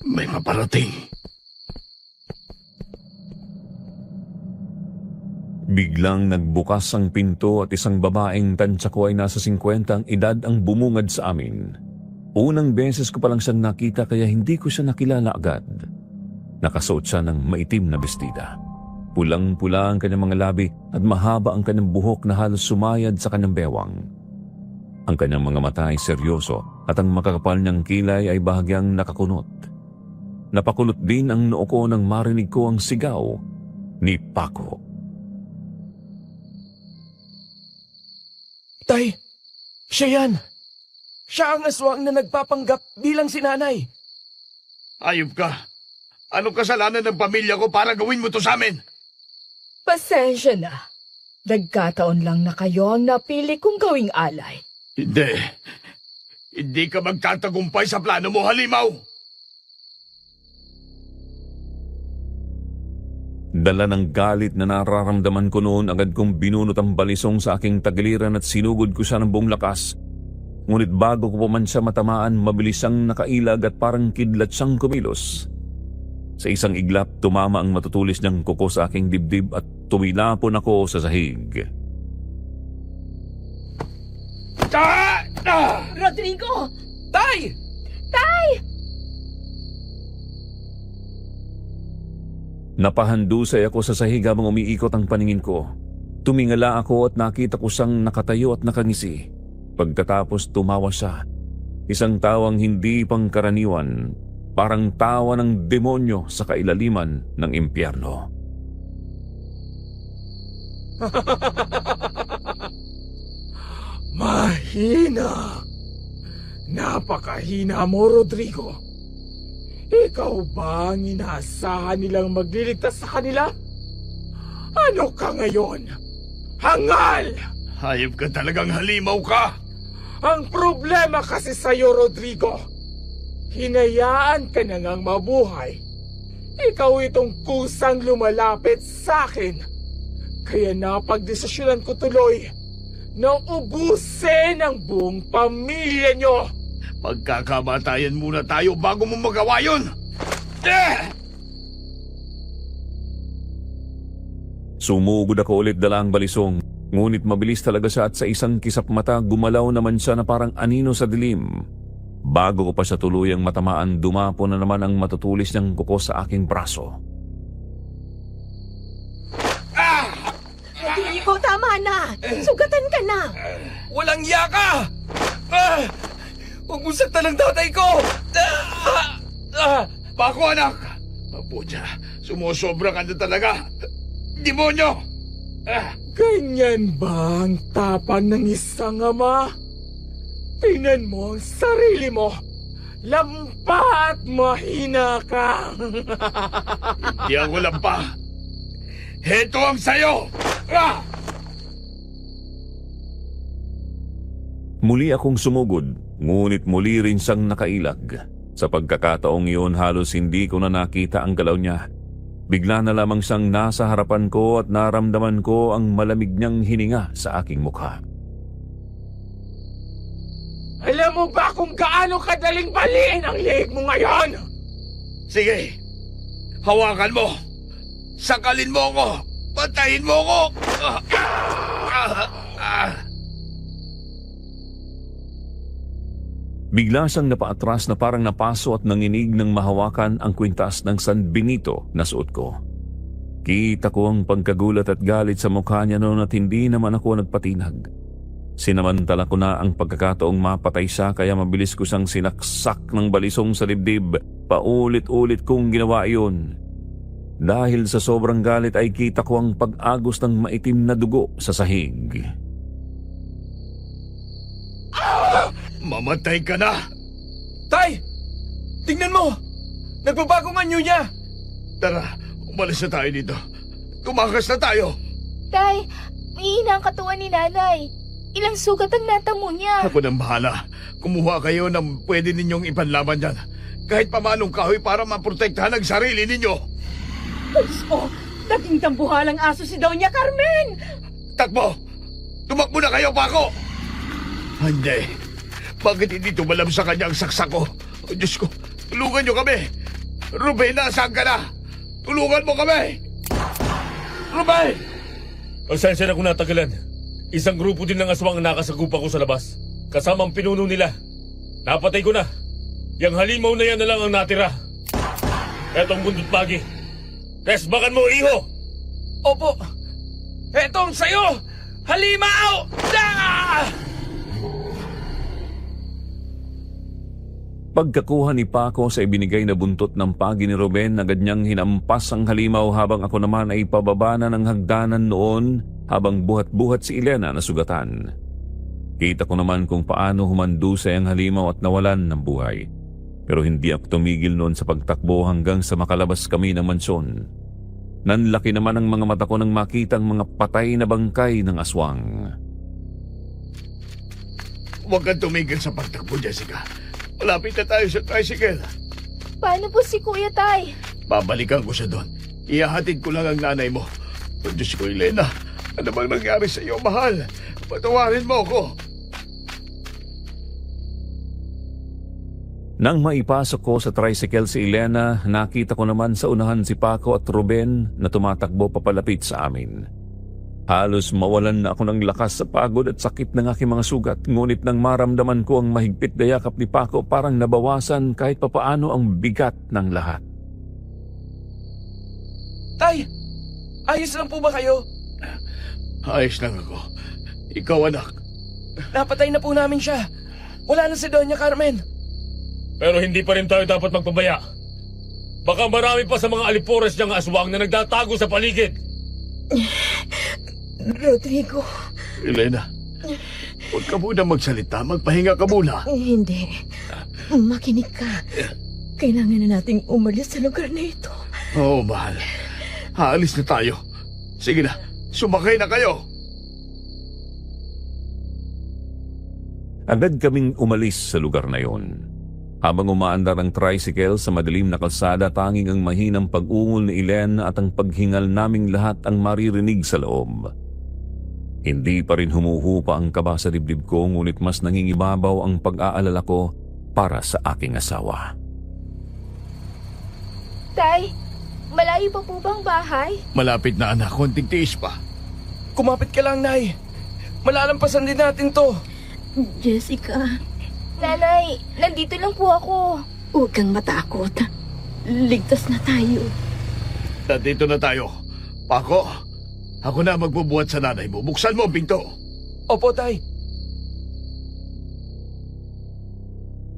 May maparating. Biglang nagbukas ang pinto at isang babaeng tansya ko ay nasa 50 ang edad ang bumungad sa amin. Unang beses ko palang siyang nakita kaya hindi ko siya nakilala agad. Nakasuot siya ng maitim na bestida. Pulang-pula ang kanyang mga labi at mahaba ang kanyang buhok na halos sumayad sa kanyang bewang. Ang kanyang mga mata ay seryoso at ang makakapal niyang kilay ay bahagyang nakakunot. Napakulot din ang noo ko nang marinig ko ang sigaw ni Paco. Tay, siya yan. Siya ang aswang na nagpapanggap bilang si nanay. Ayop ka. Anong kasalanan ng pamilya ko para gawin mo to sa amin? Pasensya na. Nagkataon lang na kayo ang napili kong gawing alay. Hindi. Hindi ka magtatagumpay sa plano mo, halimaw! Dala ng galit na nararamdaman ko noon, agad kong binunot ang balisong sa aking tagiliran at sinugod ko siya ng buong lakas. Ngunit bago ko pa man siya matamaan, mabilis siyang nakailag at parang kidlat siyang kumilos. Sa isang iglap, tumama ang matutulis niyang kuko sa aking dibdib at tumilapon ako sa sahig. Rodrigo! Tay! Napahandusay ako sa sahig habang umiikot ang paningin ko. Tumingala ako at nakita ko siyang nakatayo at nakangisi. Pagkatapos tumawa siya. Isang tawang hindi pangkaraniwan, parang tawa ng demonyo sa kailaliman ng impyerno. Mahina. Napakahina mo, Rodrigo. Ikaw ba ang inaasahan nilang magliligtas sa kanila? Ano ka ngayon? Hangal! Hayop ka talagang halimaw ka! Ang problema kasi sa'yo, Rodrigo, hinayaan ka na ngang mabuhay. Ikaw itong kusang lumalapit sa akin. Kaya napagdesisyonan ko tuloy na ubusin ang buong pamilya nyo. Magkakamatayan muna tayo bago mo magawa yun! Sumugod ako ulit dala ang balisong, ngunit mabilis talaga siya at sa isang kisap mata gumalaw naman siya na parang anino sa dilim. Bago ko pa siya tuluyang matamaan, dumapo na naman ang matutulis niyang kuko sa aking braso. Rodrigo, tama na! Sugatan ka na! Walang yaka! Huwag mo saktan ang tatay ko! Paco, anak! Mabuja, sumusobra ka na talaga! Demonyo! Ganyan ba ang tapang ng isang ama? Tingnan mo ang sarili mo. Lampa at mahina ka. Hindi ako lampa! Heto ang sayo! Muli akong sumugod, ngunit muli rin siyang nakailag. Sa pagkakataong iyon, halos hindi ko na nakita ang galaw niya. Bigla na lamang siyang nasa harapan ko at naramdaman ko ang malamig niyang hininga sa aking mukha. Alam mo ba kung gaano kadaling baliin ang leeg mo ngayon? Sige, hawakan mo! Sakalin mo ako! Patayin mo ako! Bigla siyang napaatras na parang napaso at nanginig ng mahawakan ang kwintas ng San Benito na suot ko. Kita ko ang pagkagulat at galit sa mukha niya noon at hindi naman ako nagpatinag. Sinamantala ko na ang pagkakataong mapatay siya kaya mabilis ko siyang sinaksak ng balisong sa dibdib. Paulit-ulit kong ginawa iyon. Dahil sa sobrang galit ay kita ko ang pag-agos ng maitim na dugo sa sahig. Mamatay ka na! Tay! Tingnan mo! Nagbabago ang anyo niya! Tara, umalis na tayo dito. Tumakas na tayo! Tay, mahina ang katawan ni nanay. Ilang sugat ang natamo niya. Ako nang bahala. Kumuha kayo ng pwede ninyong ipanlaban dyan. Kahit pamanong kahoy para maprotektahan ang sarili ninyo. Diyos ko, naging tambuhalang aso si Doña Carmen! Takbo! Tumakbo na kayo, Paco! Hindi. Bakit hindi tumalam sa kanya ang saksak ko? Oh, Diyos ko, tulungan niyo kami! Ruben, nasaan ka na? Tulungan mo kami! Ruben! Pasensya na kung natagalan. Isang grupo din ng aswang ang nakasagupa ko sa labas. Kasama ang pinuno nila. Napatay ko na. Yang halimaw na yan na lang ang natira. Etong bundot pagi. Resbakan mo, iho! Opo! Etong sa'yo! Halimaw! Ah! Pagkakuha ni Paco sa ibinigay na buntot ng pagi ni Ruben, agad niyang hinampas ang halimaw habang ako naman ay pababa na ng hagdanan noon habang buhat-buhat si Elena na sugatan. Kita ko naman kung paano humandusay ang halimaw at nawalan ng buhay. Pero hindi ako tumigil noon sa pagtakbo hanggang sa makalabas kami ng mansyon. Nanlaki naman ang mga mata ko nang makita ang mga patay na bangkay ng aswang. Huwag kang tumigil sa pagtakbo, Jessica. Malapit na tayo sa tricycle. Paano po si Kuya, Tay? Babalikan ko siya doon. Ihahatid ko lang ang nanay mo. O Diyos ko, Elena. Ano bang nangyari sa iyo, mahal? Patawarin mo ako. Nang maipasok ko sa tricycle si Elena, nakita ko naman sa unahan si Paco at Ruben na tumatakbo papalapit sa amin. Halos mawalan na ako ng lakas sa pagod at sakit ng aking mga sugat, ngunit nang maramdaman ko ang mahigpit na yakap ni Paco, parang nabawasan kahit papaano ang bigat ng lahat. Tay! Ayos lang po ba kayo? Ayos lang ako. Ikaw, anak. Napatay na po namin siya. Wala na si Doña Carmen. Pero hindi pa rin tayo dapat magpabaya. Baka marami pa sa mga alipores niyang aswang na nagtatago sa paligid. Rodrigo, Elena, huwag ka muna magsalita. Magpahinga ka muna. hindi. Makinig ka. Kailangan na nating umalis sa lugar na ito. Oo, mahal. Haalis na tayo. Sige na, sumakay na kayo. Agad kaming umalis sa lugar na yon. Habang umaandar ang tricycle sa madilim na kalsada, tanging ang mahinang pag-ungol ni Elena at ang paghingal naming lahat ang maririnig sa loob. Hindi pa rin humuhupa ang kaba sa dibdib ko, ngunit mas nangingibabaw ang pag-aalala ko para sa aking asawa. Tay, malayo pa po bang bahay? Malapit na, anak. Konting tiis pa. Kumapit ka lang, Nay. Malalampasan din natin to. Jessica, Nanay, nandito lang po ako. huwag kang matakot. Ligtas na tayo. Nandito na tayo. Paco, ako na magbubuhat sa nanay mo. Buksan mo ang pinto. Opo, Tay.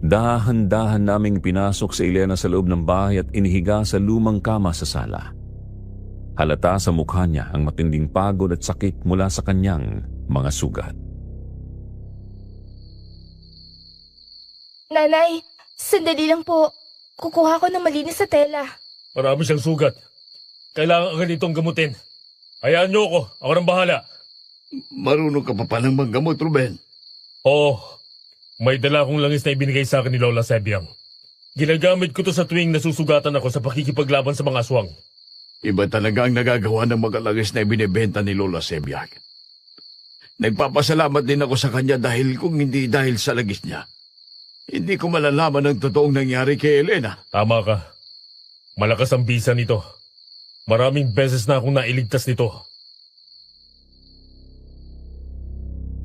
Dahan-dahan naming pinasok si Elena sa loob ng bahay at inihiga sa lumang kama sa sala. Halata sa mukha niya ang matinding pagod at sakit mula sa kanyang mga sugat. Nanay, sandali lang po. Kukuha ko ng malinis sa tela. Marami siyang sugat. Kailangan agad itong gamutin. Hayaan niyo ako. Ako nang bahala. Marunong ka pa palang manggamot, Ruben. Oo. May dala akong langis na ibinigay sa akin ni Lola Sebyang. Ginagamit ko to sa tuwing nasusugatan ako sa pakikipaglaban sa mga aswang. Iba talaga ang nagagawa ng mga langis na ibinebenta ni Lola Sebyag. Nagpapasalamat din ako sa kanya dahil kung hindi dahil sa langis niya, hindi ko malalaman ang totoong nangyari kay Elena. Tama ka. Malakas ang bisa nito. Maraming beses na akong nailigtas nito.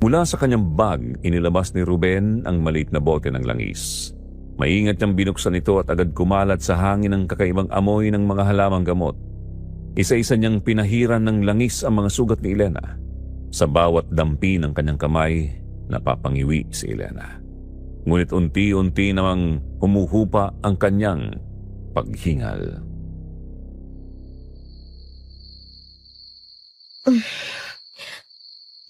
Mula sa kanyang bag, inilabas ni Ruben ang maliit na bote ng langis. Maingat niyang binuksan ito at agad kumalat sa hangin ang kakaibang amoy ng mga halamang gamot. Isa-isa niyang pinahiran ng langis ang mga sugat ni Elena. Sa bawat dampi ng kanyang kamay, napapangiwi si Elena. Ngunit unti-unti namang humuhupa ang kanyang paghingal.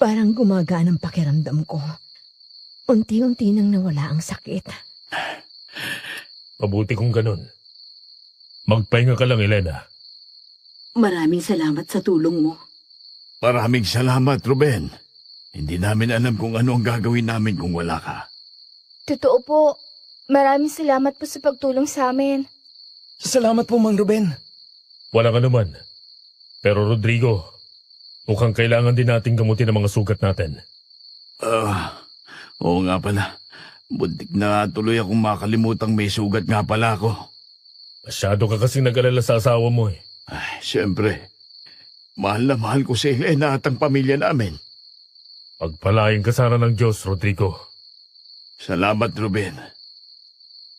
Parang gumagaan ang pakiramdam ko. Unti-unti nang nawala ang sakit. Mabuti kung ganun. Magpahinga ka lang, Elena. Maraming salamat sa tulong mo. Maraming salamat, Ruben. Hindi namin alam kung ano ang gagawin namin kung wala ka. Totoo po. Maraming salamat po sa pagtulong sa amin. Salamat po, Mang Ruben. Walang anuman. Pero Rodrigo, mukhang kailangan din nating gamutin ang mga sugat natin. Oo nga pala. Buntik na tuloy akong makalimutang may sugat nga pala ako. Masyado ka kasing nag-alala sa asawa mo eh. Ay, siyempre. Mahal na mahal ko si Elena at ang pamilya namin. Pagpalain ka sana ng Diyos, Rodrigo. Salamat, Ruben.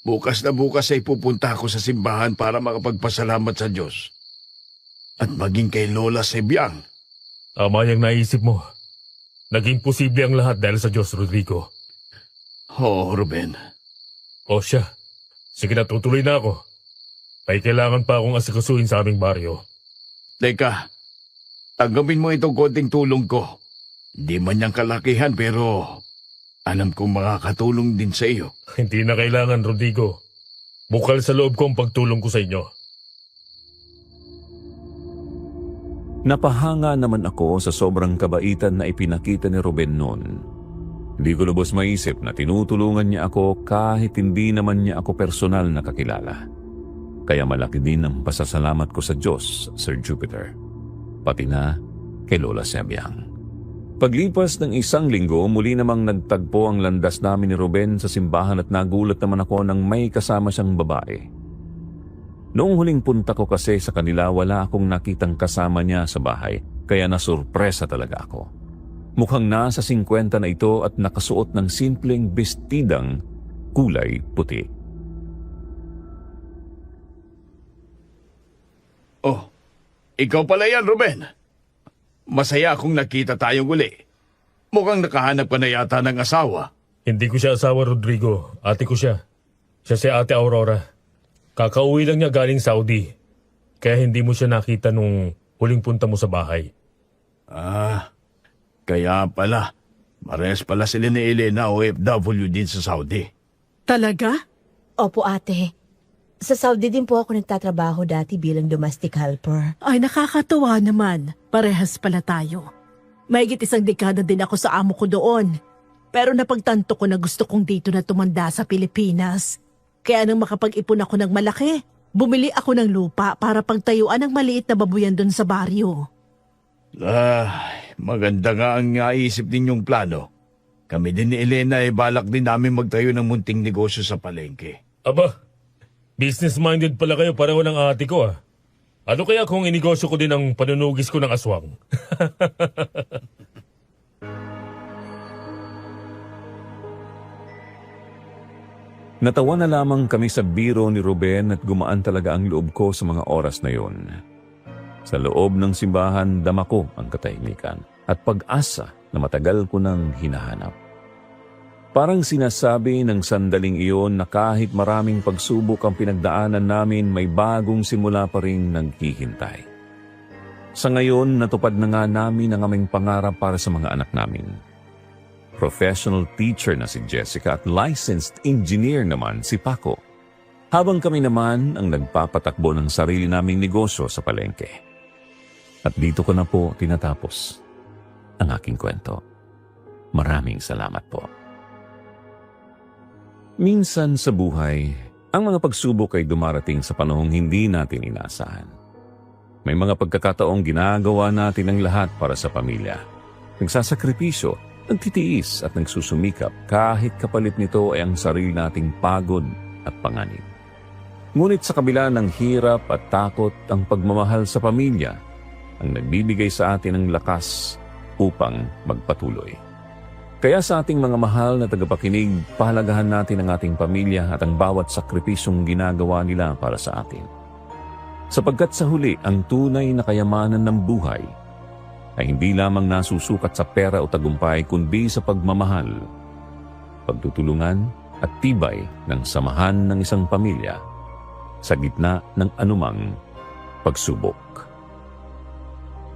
Bukas na bukas ay pupunta ako sa simbahan para makapagpasalamat sa Diyos. At maging kay Lola Sebiang. Tama yung naisip mo. Naging posible ang lahat dahil sa Diyos, Rodrigo. Oo, Ruben. O siya, sige na, tutuloy na ako. May kailangan pa akong asikasuhin sa aming baryo. Teka, tanggapin mo itong konting tulong ko. Hindi man niyang kalakihan pero alam kong makakatulong din sa iyo. Hindi na kailangan, Rodrigo. Bukal sa loob ko ang pagtulong ko sa inyo. Napahanga naman ako sa sobrang kabaitan na ipinakita ni Ruben noon. Hindi ko lubos maisip na tinutulungan niya ako kahit hindi naman niya ako personal na kakilala. Kaya malaki din ang pasasalamat ko sa Diyos, Sir Jupiter. Pati na kay Lola Sebiang. Paglipas ng 1 linggo, muli namang nagtagpo ang landas namin ni Ruben sa simbahan at nagulat naman ako nang may kasama siyang babae. Noong huling punta ko kasi sa kanila, wala akong nakitang kasama niya sa bahay, kaya nasurpresa talaga ako. Mukhang nasa 50 na ito at nakasuot ng simpleng bestidang kulay puti. Oh, ikaw pala yan, Ruben. Masaya akong nakita tayong uli. Mukhang nakahanap ka na yata ng asawa. Hindi ko siya asawa, Rodrigo. Ate ko siya. Siya si Ate Aurora. Kakauwi lang niya galing Saudi. Kaya hindi mo siya nakita nung huling punta mo sa bahay. Ah, kaya pala. Marehas pala sila ni Elena OFW din sa Saudi. Talaga? Opo, ate. Sa Saudi din po ako nagtatrabaho dati bilang domestic helper. Ay, nakakatuwa naman. Parehas pala tayo. Mahigit 1 dekada din ako sa amo ko doon. Pero napagtanto ko na gusto kong dito na tumanda sa Pilipinas. Kaya nang makapag-ipon ako ng malaki, bumili ako ng lupa para pagtayuan ng maliit na babuyan doon sa baryo. Maganda nga ang naisip ninyong plano. Kami din ni Elena balak din namin magtayo ng munting negosyo sa palengke. Aba, business-minded pala kayo pareho ng ate ko ah. Ano kaya kung inegosyo ko din ang panunugis ko ng aswang? Natawa na lamang kami sa biro ni Ruben at gumaan talaga ang loob ko sa mga oras na yon. Sa loob ng simbahan, dama ko ang katahimikan at pag-asa na matagal ko nang hinahanap. Parang sinasabi ng sandaling iyon na kahit maraming pagsubok ang pinagdaanan namin, may bagong simula pa rin naghihintay. Sa ngayon, natupad na nga namin ang aming pangarap para sa mga anak namin. Professional teacher na si Jessica at licensed engineer naman si Paco. Habang kami naman ang nagpapatakbo ng sarili naming negosyo sa palengke. At dito ko na po tinatapos ang aking kwento. Maraming salamat po. Minsan sa buhay, ang mga pagsubok ay dumarating sa panahong hindi natin inaasahan. May mga pagkakataong ginagawa natin ang lahat para sa pamilya. Nagsasakripisyo, nagtitiis at nagsusumikap kahit kapalit nito ay ang sarili nating pagod at panganib. Ngunit sa kabila ng hirap at takot, ang pagmamahal sa pamilya ang nagbibigay sa atin ng lakas upang magpatuloy. Kaya sa ating mga mahal na tagapakinig, pahalagahan natin ang ating pamilya at ang bawat sakripisyong ginagawa nila para sa atin. Sapagkat sa huli, ang tunay na kayamanan ng buhay ay hindi lamang nasusukat sa pera o tagumpay, kundi sa pagmamahal, pagtutulungan at tibay ng samahan ng isang pamilya sa gitna ng anumang pagsubok.